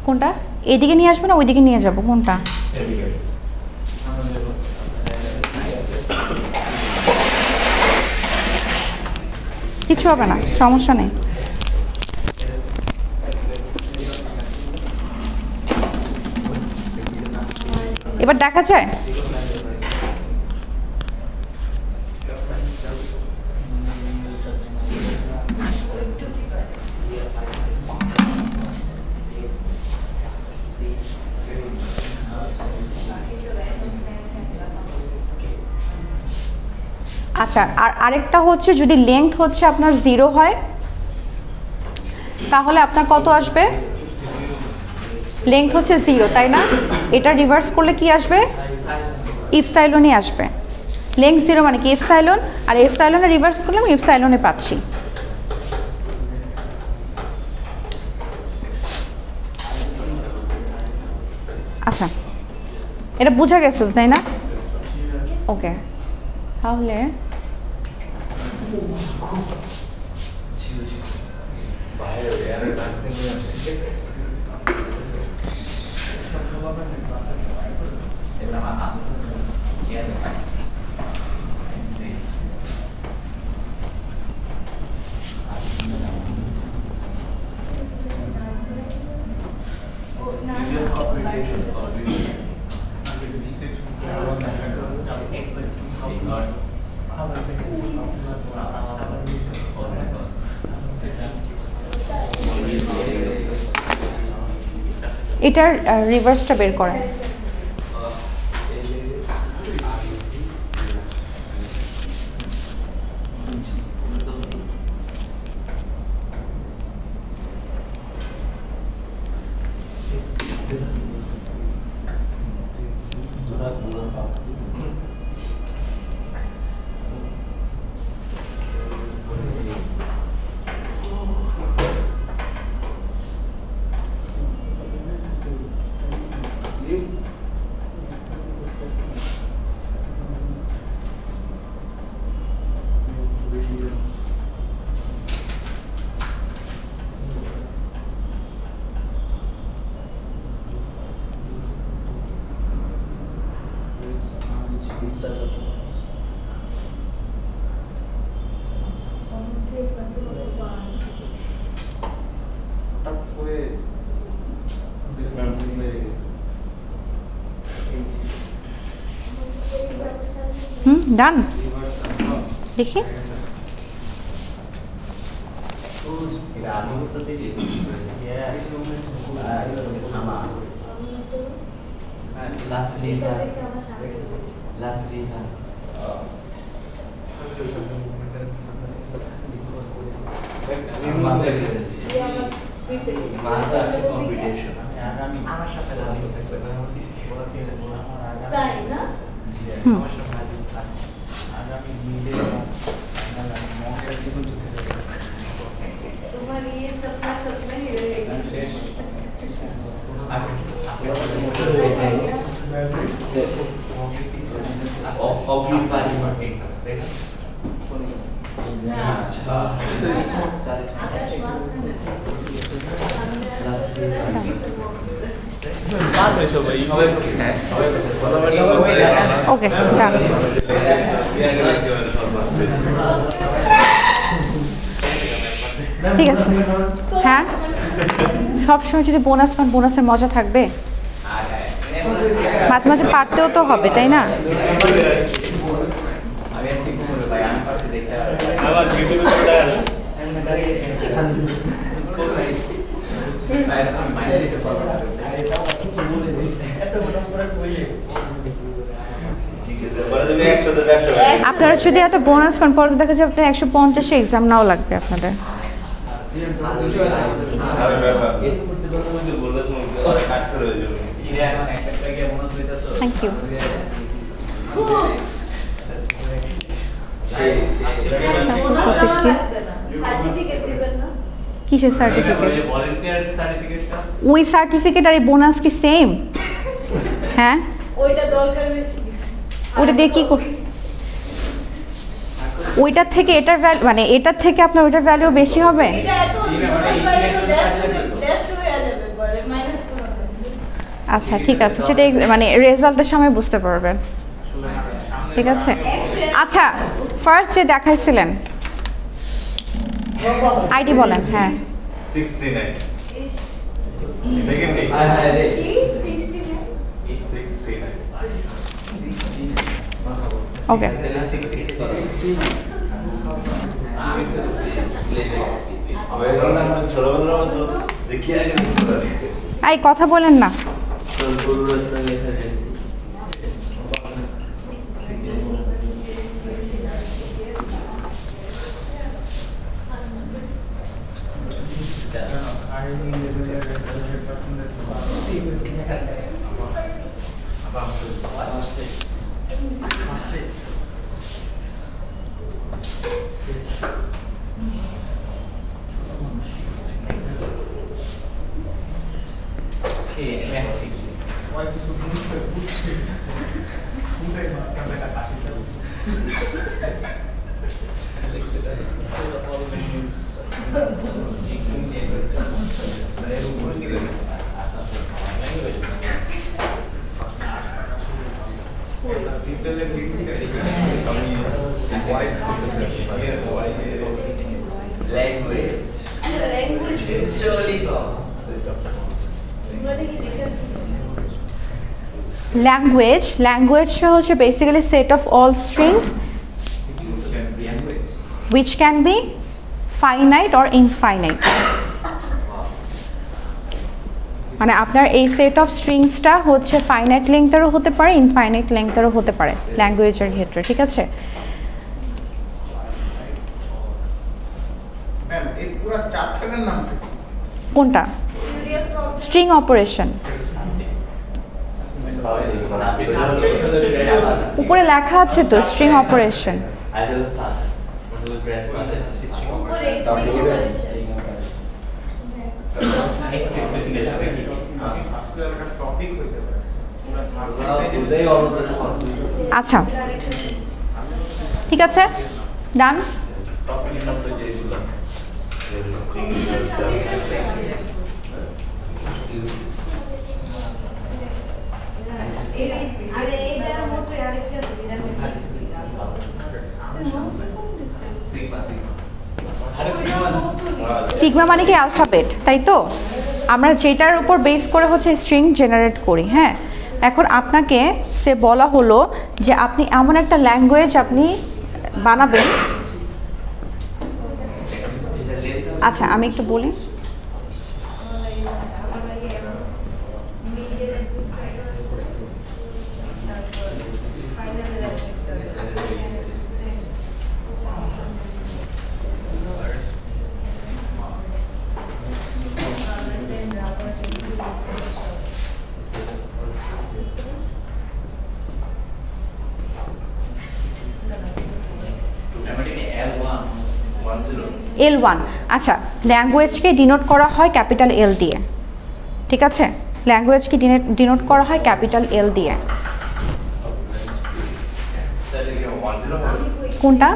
কোনটা, এদিকে নিয়ে আসবো না ওইদিকে নিয়ে যাব, কোনটা? কিছু হবে না, সমস্যা নেই। এবার দেখা যায়, আচ্ছা। আর আরেকটা হচ্ছে যদি লেংথ হচ্ছে আপনার 0 হয় তাহলে আপনার কত আসবে, লেংথ হচ্ছে 0 তাই না, এটা রিভার্স করলে কি আসবে, ইপসাইলনই আসবে। লেংথ 0 মানে কি ইপসাইলন, আর ইপসাইলনে রিভার্স করলে আমি ইপসাইলনে পাচ্ছি। আচ্ছা এটা বোঝা গেছে তাই না, ওকে। তাহলে এটার রিভার্সটা বের করেন। ডান দেখি ওকে ডান। ঠিক আছে, হ্যাঁ সবসময় যদি বোনাস পান বোনাসের মজা থাকবে, মাঝে মাঝে পারতেও তো হবে তাই না? আপনারা যদি এত বোনাস পান পরে দেখা যাবে আপনার 150 এক্সাম নাও লাগবে আপনাদের। Thank you. কিসের সার্টিফিকেট? ওই সার্টিফিকেট আর এই বোনাস কি সেম? হ্যাঁ ওইটা দরকার বেশি, ওটা দিয়ে কি কর, ওইটার থেকে এটার ভ্যালু মানে এটার থেকে আপনার ওইটার ভ্যালু বেশি হবে। এটা এত দেড়শো হয়ে যাবে পরে মাইনাস করে। আচ্ছা ঠিক আছে, সেটা মানে রেজাল্টের সময় বুঝতে পারবেন। ঠিক আছে, আচ্ছা ফার্স্ট যে দেখাইছিলেন আইডি বলেন। হ্যাঁ 69 সেকেন্ড 69 ওকে এই কথা বলেন না। Language হচ্ছে basically set of all strings which can be finite or infinite. মানে আপনার এই সেট অফ স্ট্রিংসটা হচ্ছে ফাইনাইট লেংথেরও হতে পারে, ইনফাইনাইট লেংথেরও হতে পারে ল্যাঙ্গুয়েজের ক্ষেত্রে, ঠিক আছে? ম্যাম এই পুরো চ্যাপ্টারের নাম কি? কোনটা? String operation. উপরে লেখা আছে তো স্ট্রিং অপারেশন। আচ্ছা ঠিক আছে, ডান। সিগমা মানে কি অ্যালফাবেট, তাই তো? আমরা যেটার উপর বেস করে হচ্ছে স্ট্রিং জেনারেট করি। হ্যাঁ, এখন আপনাকে সে বলা হলো যে আপনি এমন একটা ল্যাঙ্গুয়েজ আপনি বানাবেন। আচ্ছা আমি একটু বলি, L1। আচ্ছা, ল্যাঙ্গুয়েজকে ডিনোট করা হয় ক্যাপিটাল এল দিয়ে, ঠিক আছে? ল্যাঙ্গুয়েজকে ডিনোট করা হয় ক্যাপিটাল এল দিয়ে। কোনটা?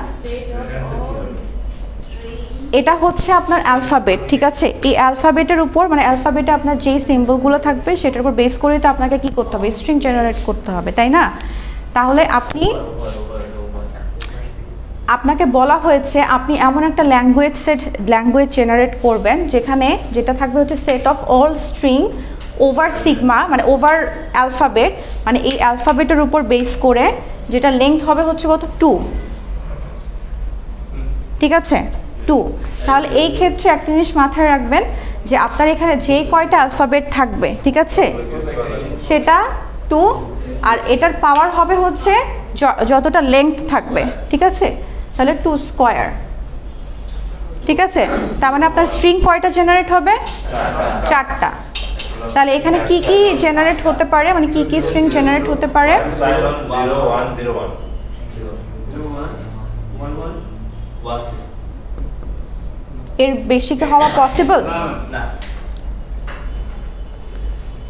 এটা হচ্ছে আপনার অ্যালফাবেট, ঠিক আছে? এই অ্যালফাবেটের উপর মানে অ্যালফাবেটে আপনার যেই সিম্বলগুলো থাকবে সেটার উপর বেস করে তো আপনাকে কি করতে হবে? স্ট্রিং জেনারেট করতে হবে, তাই না? তাহলে আপনাকে বলা হয়েছে আপনি এমন একটা ল্যাঙ্গুয়েজ জেনারেট করবেন যেটা থাকবে হচ্ছে set of all string over sigma, মানে ওভার অ্যালফাবেট, মানে এই অ্যালফাবেটের উপর বেস করে, যেটা লেংথ হবে হচ্ছে কত? 2, ঠিক আছে? 2। তাহলে এই ক্ষেত্রে একটা জিনিস মাথায় রাখবেন যে আপনার এখানে যেই কয়টা অ্যালফাবেট থাকবে, ঠিক আছে, সেটা 2, আর এটার পাওয়ার হবে হচ্ছে যতটা লেংথ থাকবে, ঠিক আছে? তাহলে 2 স্কোয়ার, ঠিক আছে? তার মানে আপনার স্ট্রিং কয়টা জেনারেট হবে? 4টা। তাহলে এখানে কি কি জেনারেট হতে পারে, মানে কি কি স্ট্রিং জেনারেট হতে পারে? এর বেশি কি হওয়া পসিবল?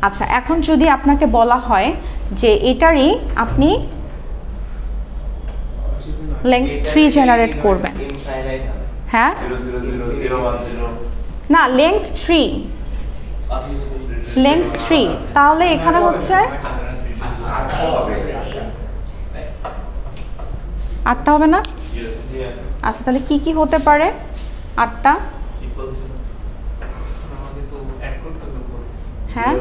আচ্ছা, এখন যদি আপনাকে বলা হয় যে এটারই আপনি লেংথ 3 জেনারেট করবেন, হ্যাঁ? না, লেংথ 3, তাহলে এখানে হচ্ছে 8টা হবে না? আচ্ছা, তাহলে কি কি হতে পারে 8টা? হ্যাঁ,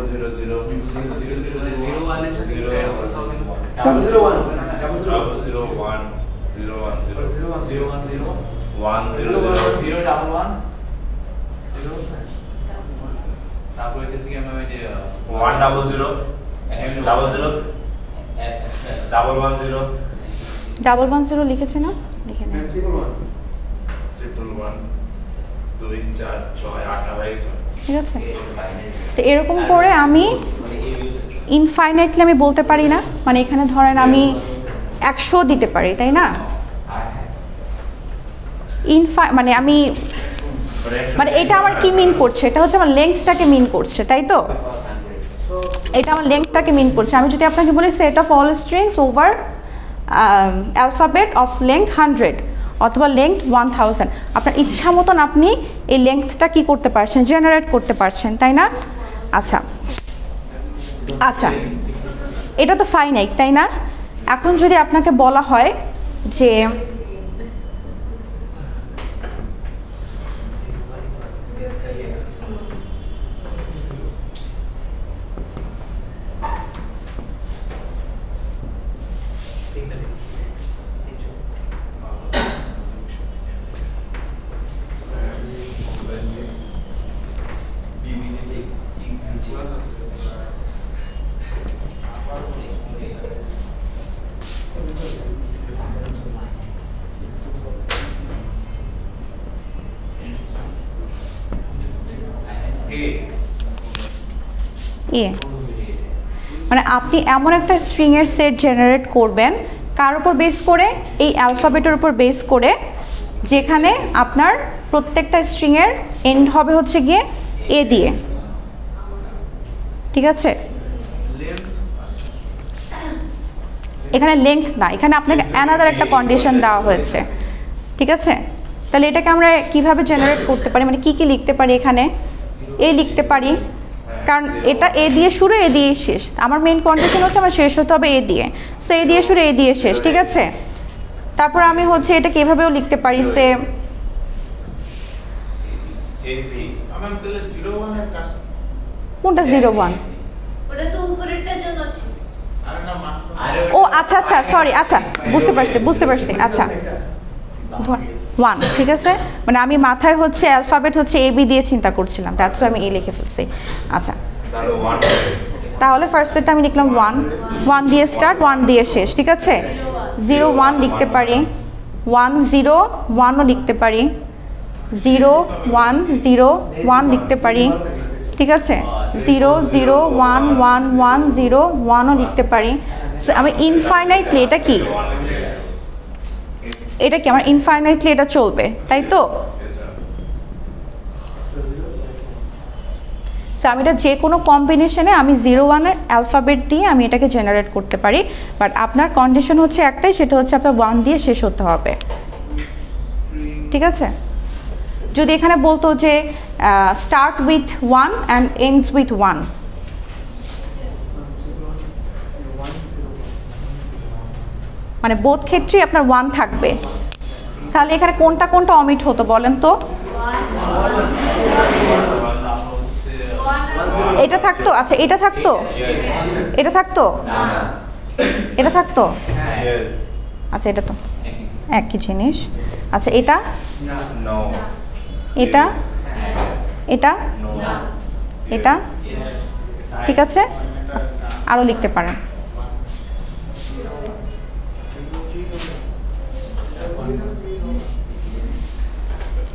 ডাবল 10 লিখেছে না? লিখে নেন। ঠিক আছে, তো এরকম করে আমি ইনফাইনাইটলি আমি বলতে পারি না, মানে এখানে ধরেন আমি 100 দিতে পারি, তাই না? মানে আমি মানে এটা আমার কি মিন করছে? এটা হচ্ছে আমার লেংথটাকে মিন করছে, তাই তো? এটা আমার লেংথটাকে মিন করছে। আমি যদি আপনাকে বলি set of all strings over alphabet of length 100 অথবা লেংথ 1000, আপনার ইচ্ছা মতন আপনি এই লেংথটা কি করতে পারছেন, জেনারেট করতে পারছেন, তাই না? আচ্ছা আচ্ছা, এটা তো ফাইনাইট, তাই না? এখন যদি আপনাকে বলা হয় যে মানে আপনি এমন একটা স্ট্রিংয়ের সেট জেনারেট করবেন কার উপর বেস করে, এই অ্যালফাবেটের উপর বেস করে, যেখানে আপনার প্রত্যেকটা স্ট্রিংয়ের এন্ড হবে হচ্ছে গিয়ে এ দিয়ে, ঠিক আছে? এখানে লেংথ না, এখানে আপনাকে অ্যানাদার একটা কন্ডিশন দেওয়া হয়েছে, ঠিক আছে? তাহলে এটাকে আমরা কিভাবে জেনারেট করতে পারি, মানে কি কি লিখতে পারি? এখানে এ লিখতে পারি, কারণ এটা এ দিয়ে শুরু, এ দিয়ে শেষ। আমার মেইন কন্ডিশন হচ্ছে আমার শেষ হতে হবে এ দিয়ে, সো এ দিয়ে শুরু, এ দিয়ে শেষ, ঠিক আছে? তারপর আমি হচ্ছে এটাকে এভাবেও লিখতে পারি, সে কোনটা 01? ওটা তো উপরেরটার জন্য ছিল। ও আচ্ছা আচ্ছা, সরি, আচ্ছা বুঝতে পারছি, আচ্ছা 1, ঠিক আছে? মানে আমি মাথায় হচ্ছে অ্যালফাবেট হচ্ছে এ বি দিয়ে চিন্তা করছিলাম, দ্যাটস আমি এ লিখে ফেলছি। আচ্ছা, তাহলে ফার্স্টেরটা আমি লিখলাম 1 দিয়ে স্টার্ট, 1 দিয়ে শেষ, ঠিক আছে? 0 1 লিখতে পারি, 1 0 1ও লিখতে পারি, 0 1 0 1 লিখতে পারি, ঠিক আছে? 0 0 1 1 1 0 1ও লিখতে পারি। সো আমি ইনফাইনাইটলি, এটা কি আমার ইনফাইনাইটলি এটা চলবে, তাই তো? সো আমি এটা যে কোনো কম্বিনেশনে আমি 0 1-এর অ্যালফাবেট দিয়ে আমি এটাকে জেনারেট করতে পারি, বাট আপনার কন্ডিশন হচ্ছে একটাই, সেটা হচ্ছে আপনার 1 দিয়ে শেষ হতে হবে, ঠিক আছে? যদি এখানে বলতো যে start with 1 and ends with 1, মানে বোধ ক্ষেত্রেই আপনার 1 থাকবে, তাহলে এখানে কোনটা কোনটা অমিট হতো বলেন তো? এটা থাকতো, আচ্ছা এটা থাকতো, এটা থাকতো, এটা থাকতো, আচ্ছা এটা তো একই জিনিস। আচ্ছা এটা, এটা, এটা, এটা, ঠিক আছে? আরও লিখতে পারেন।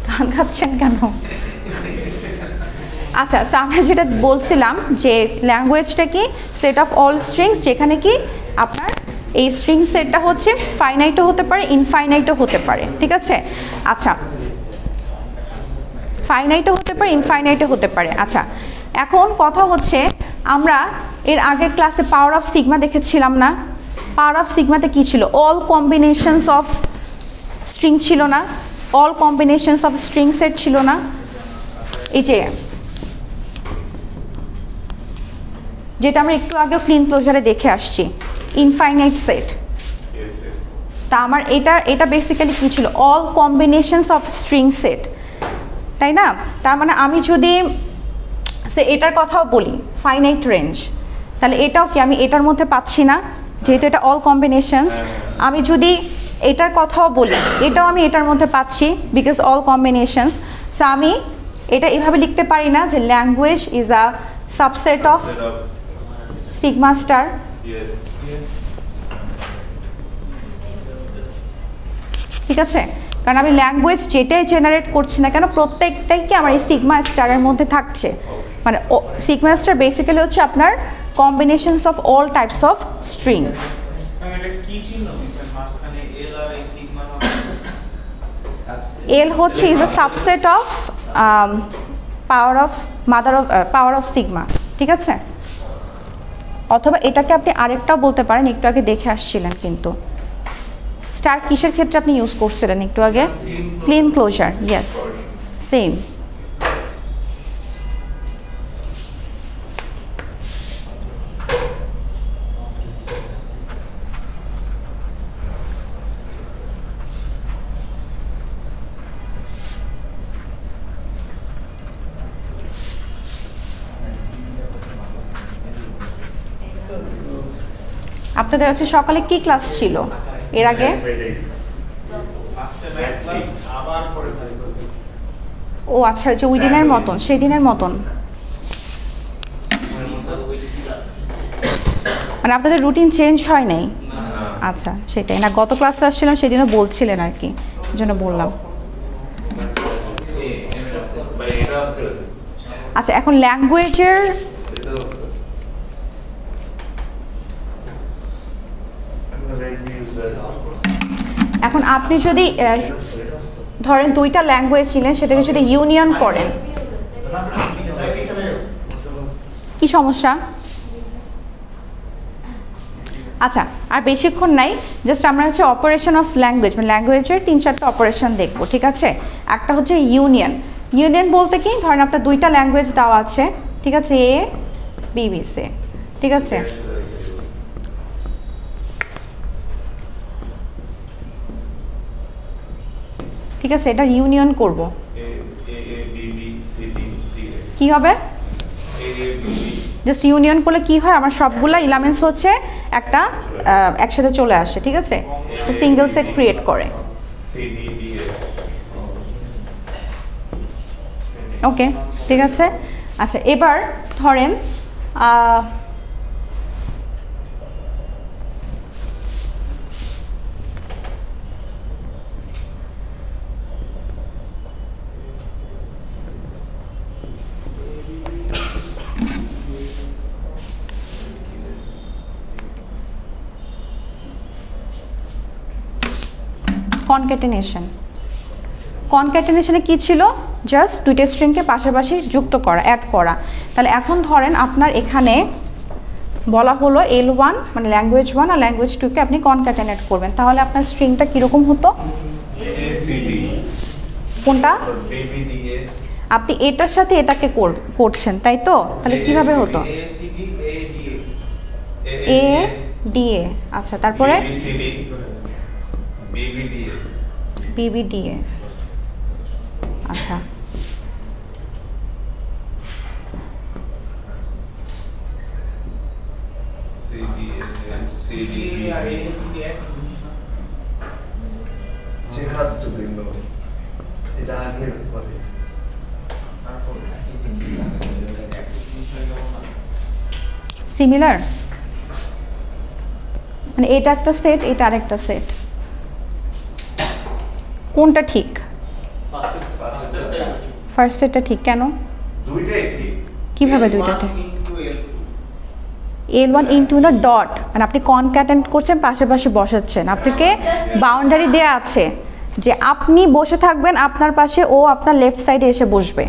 গান গাচ্ছেন কেন? আচ্ছা, সো আমরা যেটা বলছিলাম যে ল্যাঙ্গুয়েজটা কি, সেট অফ অল স্ট্রিংস, যেখানে কি আপনার এই স্ট্রিং সেটটা হচ্ছে ফাইনাইটও হতে পারে, ইনফাইনাইটও হতে পারে, ঠিক আছে? আচ্ছা, ফাইনাইটও হতে পারে, ইনফাইনাইটও হতে পারে। আচ্ছা, এখন কথা হচ্ছে আমরা এর আগের ক্লাসে পাওয়ার অফ সিগমা দেখেছিলাম না? পাওয়ার অফ সিগমাতে কি ছিল? অল কম্বিনেশনস অফ স্ট্রিং ছিল না? All combinations of string set ছিল না? এই যে যেটা আমরা একটু আগেও ক্লিন ক্লোজারে দেখে আসছি, ইনফাইনাইট সেট। তা আমার এটা বেসিক্যালি কী ছিল? All combinations of string set, তাই না? তার মানে আমি যদি এটার কথাও বলি ফাইনাইট রেঞ্জ, তাহলে এটাও কি আমি এটার মধ্যে পাচ্ছি না, যেহেতু এটা অল কম্বিনেশনস? আমি যদি এটার কথাও বলি, এটাও আমি এটার মধ্যে পাচ্ছি, বিকজ অল কম্বিনেশনস। সো আমি এটা এভাবে লিখতে পারি না যে language is a subset of sigma star? ঠিক আছে, কারণ আমি ল্যাঙ্গুয়েজ যেটাই জেনারেট করছি না কেন, প্রত্যেকটাই কি আমার এই সিগমা স্টারের মধ্যে থাকছে। মানে সিগমা স্টার বেসিক্যালি হচ্ছে আপনার combinations of all types of string. L হচ্ছে is a subset of power of sigma, ঠিক আছে? অথবা এটাকে আপনি আরেকটাও বলতে পারেন, একটু আগে দেখে আসছিলেন কিন্তু স্টার কিসের ক্ষেত্রে আপনি ইউজ করছিলেন একটু আগে? Kleene closure, yes, same. আপনাদের হচ্ছে সকালে কি ক্লাস ছিল এর আগে? আবার পরে ও আচ্ছা, হচ্ছে ওই দিনের মতন, সেই দিনের মতন, মানে আপনাদের রুটিন চেঞ্জ হয় নাই? আচ্ছা, সেটাই না, গত ক্লাসে আসছিলাম সেদিনও বলছিলেন আর কি, এই জন্য বললাম। আচ্ছা, এখন ল্যাঙ্গুয়েজের এখন আপনি যদি ধরেন দুইটা ল্যাঙ্গুয়েজ ছিলেন, সেটাকে যদি ইউনিয়ন করেন, কি সমস্যা? আচ্ছা, আর বেশিক্ষণ নাই, জাস্ট আমরা হচ্ছে অপারেশন অফ ল্যাঙ্গুয়েজ, মানে ল্যাঙ্গুয়েজের 3-4টা অপারেশন দেখবো, ঠিক আছে? একটা হচ্ছে ইউনিয়ন। ইউনিয়ন বলতে কি, ধরেন আপনার দুইটা ল্যাঙ্গুয়েজ দেওয়া আছে, ঠিক আছে, এ বি বি সি, ঠিক আছে? ঠিক আছে, এটা ইউনিয়ন করব, কি হবে? জাস্ট ইউনিয়ন করলে কি হয়, আমার সবগুলা এলিমেন্টস হচ্ছে একটা একসাথে চলে আসে, ঠিক আছে? একটা সিঙ্গেল সেট ক্রিয়েট করে। ওকে, ঠিক আছে। আচ্ছা, এবার ধরেন কনক্যাটেনেশন। কনক্যাটেনেশনে কি ছিল? জাস্ট দুইটা স্ট্রিংকে পাশাপাশি যুক্ত করা, অ্যাড করা। তাহলে এখন ধরেন আপনার এখানে বলা হলো L1 মানে ল্যাঙ্গুয়েজ 1 আর ল্যাঙ্গুয়েজ 2 কে আপনি কনক্যাটেনেট করবেন, তাহলে আপনার স্ট্রিংটা কীরকম হতো? কোনটা? আপনি এটার সাথে এটাকে করছেন, তাই তো? তাহলে কিভাবে হতো? এ ডি এ, আচ্ছা, তারপরে বিবিডিএ, আচ্ছা, সিমিলার, মানে এটা একটা সেট, এটা আরেকটা সেট, কোনটা ঠিক? ফার্স্ট সেটটা ঠিক, কেন? দুইটাই ঠিক। কিভাবে দুইটা ঠিক? L1 ইনটু না ডট, মানে আপনি কনক্যাটেন্ট করছেন, পাশাপাশি বসাচ্ছেন, আপনাকে বাউন্ডারি দেয়া আছে যে আপনি বসে থাকবেন আপনার পাশে, ও আপনার লেফট সাইডে এসে বসবে,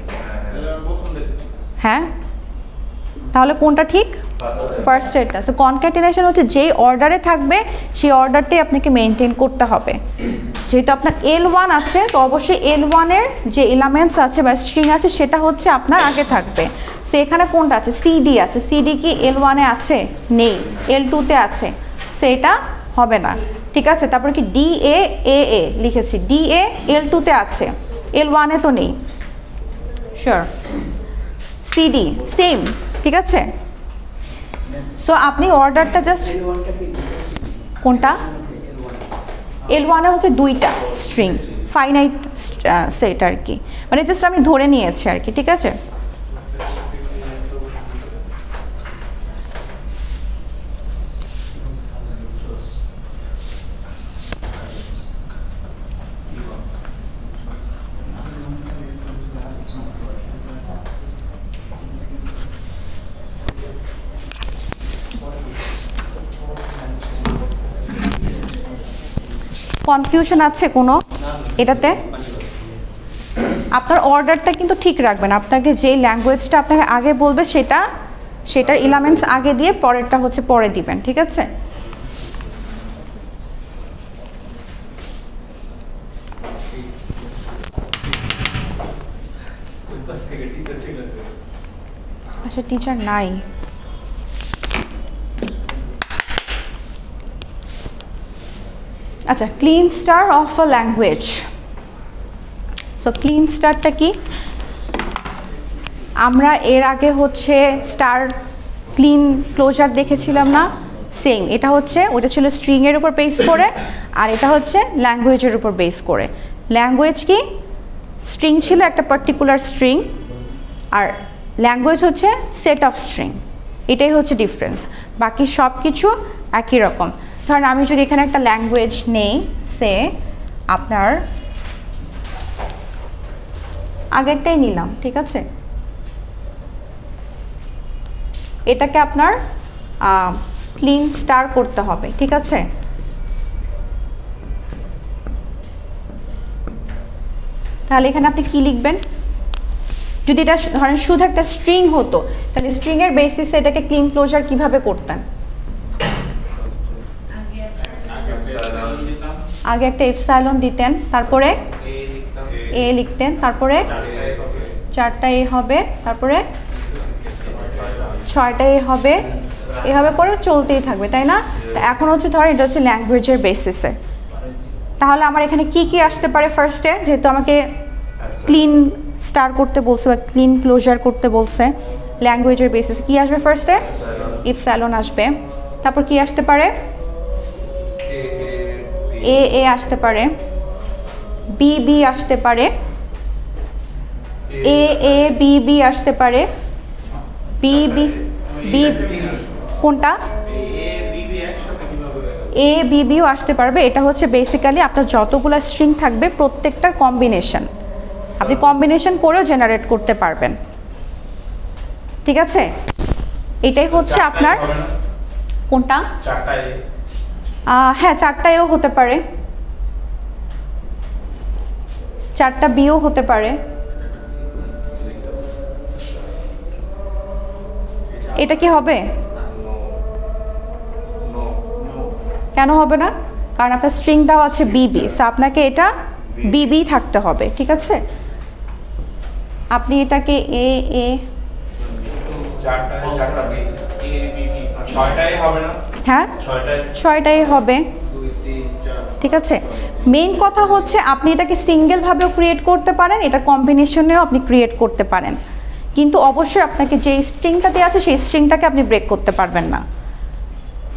হ্যাঁ? তাহলে কোনটা ঠিক? ফার্স্ট সেটটা। সো কনক্যাটেনেশন হচ্ছে যেই অর্ডারে থাকবে সেই অর্ডারটাই আপনাকে মেনটেন করতে হবে। যেহেতু আপনার L1 আছে, তো অবশ্যই L1-এর যে এলিমেন্টস আছে বা স্ট্রিং আছে সেটা হচ্ছে আপনার আগে থাকবে। সো এখানে কোনটা আছে? সিডি আছে। সিডি কি L1-এ আছে? নেই। L2-তে আছে, সো এটা হবে না, ঠিক আছে? তারপরে কি DA AA লিখেছি, DA L2-তে আছে, L1-এ তো নেই, শিওর। সিডি সেম, ঠিক আছে? সো আপনি অর্ডারটা জাস্ট, কোনটা? L1-এ হচ্ছে দুইটা স্ট্রিং, ফাইনাইট সেট আর কি, মানে জাস্ট আমি ধরে নিয়েছি আর কি, ঠিক আছে? কনফিউশন আছে কোনো এটাতে? আপনার অর্ডারটা কিন্তু ঠিক রাখবেন, আপনাকে যেই ল্যাঙ্গুয়েজটা আপনাকে আগে বলবে সেটার এলিমেন্টস আগে দিয়ে পরেরটা হচ্ছে পরে দিবেন, ঠিক আছে? ল্যাঙ্গুয়েজের টিচার নাই। আচ্ছা, Kleene star of a language. So Kleene স্টারটা কি? আমরা এর আগে হচ্ছে স্টার ক্লিন ক্লোজার দেখেছিলাম না? সেম, এটা হচ্ছে ওটা ছিল স্ট্রিংয়ের উপর বেস করে, আর এটা হচ্ছে ল্যাঙ্গুয়েজের উপর বেস করে। ল্যাঙ্গুয়েজ কি? স্ট্রিং ছিল একটা পার্টিকুলার স্ট্রিং, আর ল্যাঙ্গুয়েজ হচ্ছে সেট অফ স্ট্রিং। এটাই হচ্ছে ডিফারেন্স, বাকি সব কিছু একই রকম। ধরেন আমি যদি এখানে একটা ল্যাঙ্গুয়েজ নেই, সে আপনার আগেরটাই নিলাম, ঠিক আছে, এটাকে আপনার ক্লিন স্টার করতে হবে, ঠিক আছে। তাহলে এখানে আপনি কি লিখবেন? যদি এটা ধরেন শুধু একটা স্ট্রিং হতো, তাহলে স্ট্রিংয়ের বেসিসে এটাকে ক্লিন ক্লোজার কিভাবে করতেন? আগে একটা এপসাইলন দিতেন, তারপরে এ লিখতেন, তারপরে 4টা এ হবে, তারপরে 6টা এ হবে, এভাবে করে চলতেই থাকবে, তাই না? এখন হচ্ছে ধর এটা হচ্ছে ল্যাঙ্গুয়েজের বেসিসে। তাহলে আমার এখানে কি কি আসতে পারে ফার্স্টে? যেহেতু আমাকে ক্লিন স্টার করতে বলছে বা ক্লিন ক্লোজার করতে বলছে, ল্যাঙ্গুয়েজের বেসিসে কি আসবে ফার্স্টে? ইপসাইলন আসবে। তারপর কি আসতে পারে? এ এ আসতে পারে, বি বি আসতে পারে, এ এ বি বি আসতে পারে, বি বি বি কোনটা? এ বি বিও আসতে পারবে। এটা হচ্ছে বেসিক্যালি আপনার যতগুলো স্ট্রিং থাকবে প্রত্যেকটার কম্বিনেশন, আপনি কম্বিনেশন করেও জেনারেট করতে পারবেন, ঠিক আছে। এটাই হচ্ছে আপনার কোনটা? হ্যাঁ, 4টা এও হতে পারে, 4টা বিও হতে পারে। এটা কি হবে? কেন হবে না? কারণ আপনার স্ট্রিংটাও আছে বিবি, সো আপনাকে এটা বিবি থাকতে হবে, ঠিক আছে। আপনি এটাকে এ এ হ্যাঁ 6টাই হবে, ঠিক আছে। মেইন কথা হচ্ছে আপনি এটাকে সিঙ্গেলভাবেও ক্রিয়েট করতে পারেন, এটা কম্বিনেশনেও আপনি ক্রিয়েট করতে পারেন, কিন্তু অবশ্যই আপনাকে যে স্ট্রিংটা দেওয়া আছে সেই স্ট্রিংটাকে আপনি ব্রেক করতে পারবেন না।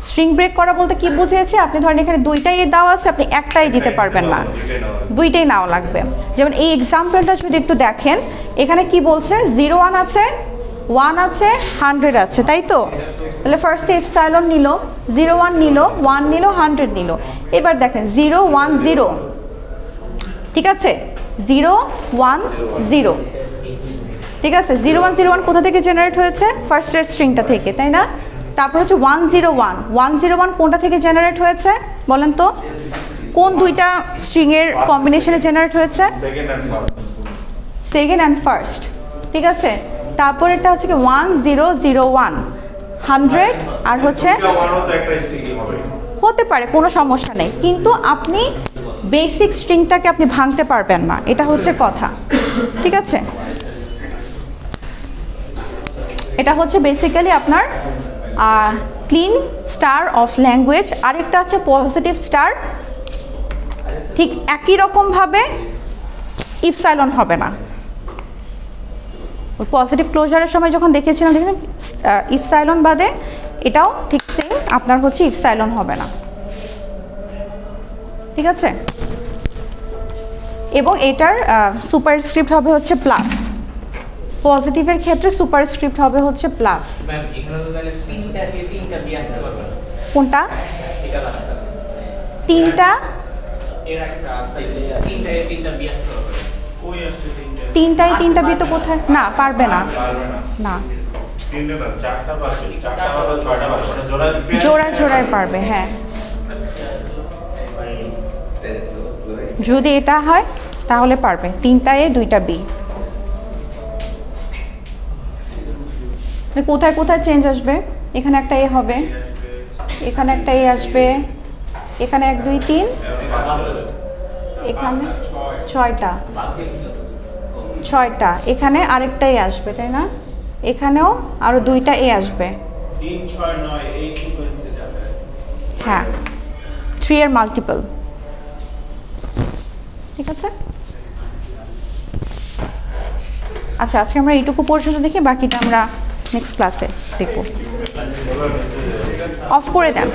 স্ট্রিং ব্রেক করা বলতে কি বুঝিয়েছে? আপনি ধরেন এখানে 2টাই দেওয়া আছে, আপনি একটাই দিতে পারবেন না, 2টাই নাও লাগবে। যেমন এই এক্সাম্পলটা যদি একটু দেখেন, এখানে কি বলছে? 0 1 আছে, 1 আছে, 100 আছে, তাই তো? তাহলে ফার্স্টে এপসাইলন নিল, 0 1 নিল, 1 নিল, 100 নিল। এবার দেখেন 0 1 0, ঠিক আছে, 0 1 0, ঠিক আছে। 0 1 0 1 কোথা থেকে জেনারেট হয়েছে? ফার্স্টের স্ট্রিংটা থেকে, তাই না? তারপর হচ্ছে 1 0 1, 1 0 1 কোনটা থেকে জেনারেট হয়েছে বলেন তো? কোন দুইটা স্ট্রিংয়ের কম্বিনেশনে জেনারেট হয়েছে? সেকেন্ড অ্যান্ড ফার্স্ট, ঠিক আছে। তারপর এটা হচ্ছে কি 1 0 0 1, 100 আর হচ্ছে হতে পারে, কোনো সমস্যা নেই, কিন্তু আপনি বেসিক স্ট্রিংটাকে আপনি ভাঙতে পারবেন না, এটা হচ্ছে কথা, ঠিক আছে। এটা হচ্ছে বেসিক্যালি আপনার ক্লিন স্টার অফ ল্যাঙ্গুয়েজ। আরেকটা আছে পজিটিভ স্টার, ঠিক একই রকমভাবে ইপসাইলন হবে না। ওই পজিটিভ ক্লোজারের সময় যখন দেখেছিলাম, দেখেন ইপসাইলন বাদে এটাও ঠিক সেম আপনার হচ্ছে ইপসাইলন হবে না, ঠিক আছে। এবং এটার সুপারস্ক্রিপ্ট হবে হচ্ছে প্লাস, পজিটিভের ক্ষেত্রে সুপারস্ক্রিপ্ট হবে হচ্ছে প্লাস। কোনটা? 3টা 3টায় 3টা বি তো কোথায়? না, পারবে না, না, জোড়ায় জোড়ায় পারবে, হ্যাঁ। যদি এটা হয় তাহলে পারবে 3টা এ 2টা বি। কোথায় কোথায় চেঞ্জ আসবে? এখানে একটা এ হবে, এখানে একটা এ আসবে, এখানে 1 2 3, এখানে 6টা, এখানে আরেকটাই আসবে, তাই না? এখানেও আরও 2টা এ আসবে। 3 6 9 এই সিকোয়েন্সে যাবে। হ্যাঁ 3 এর মাল্টিপল, ঠিক আছে। আচ্ছা আজকে আমরা এইটুকু পর্যন্ত দেখি, বাকিটা আমরা নেক্সট ক্লাসে দেখব। অফ করে দেন।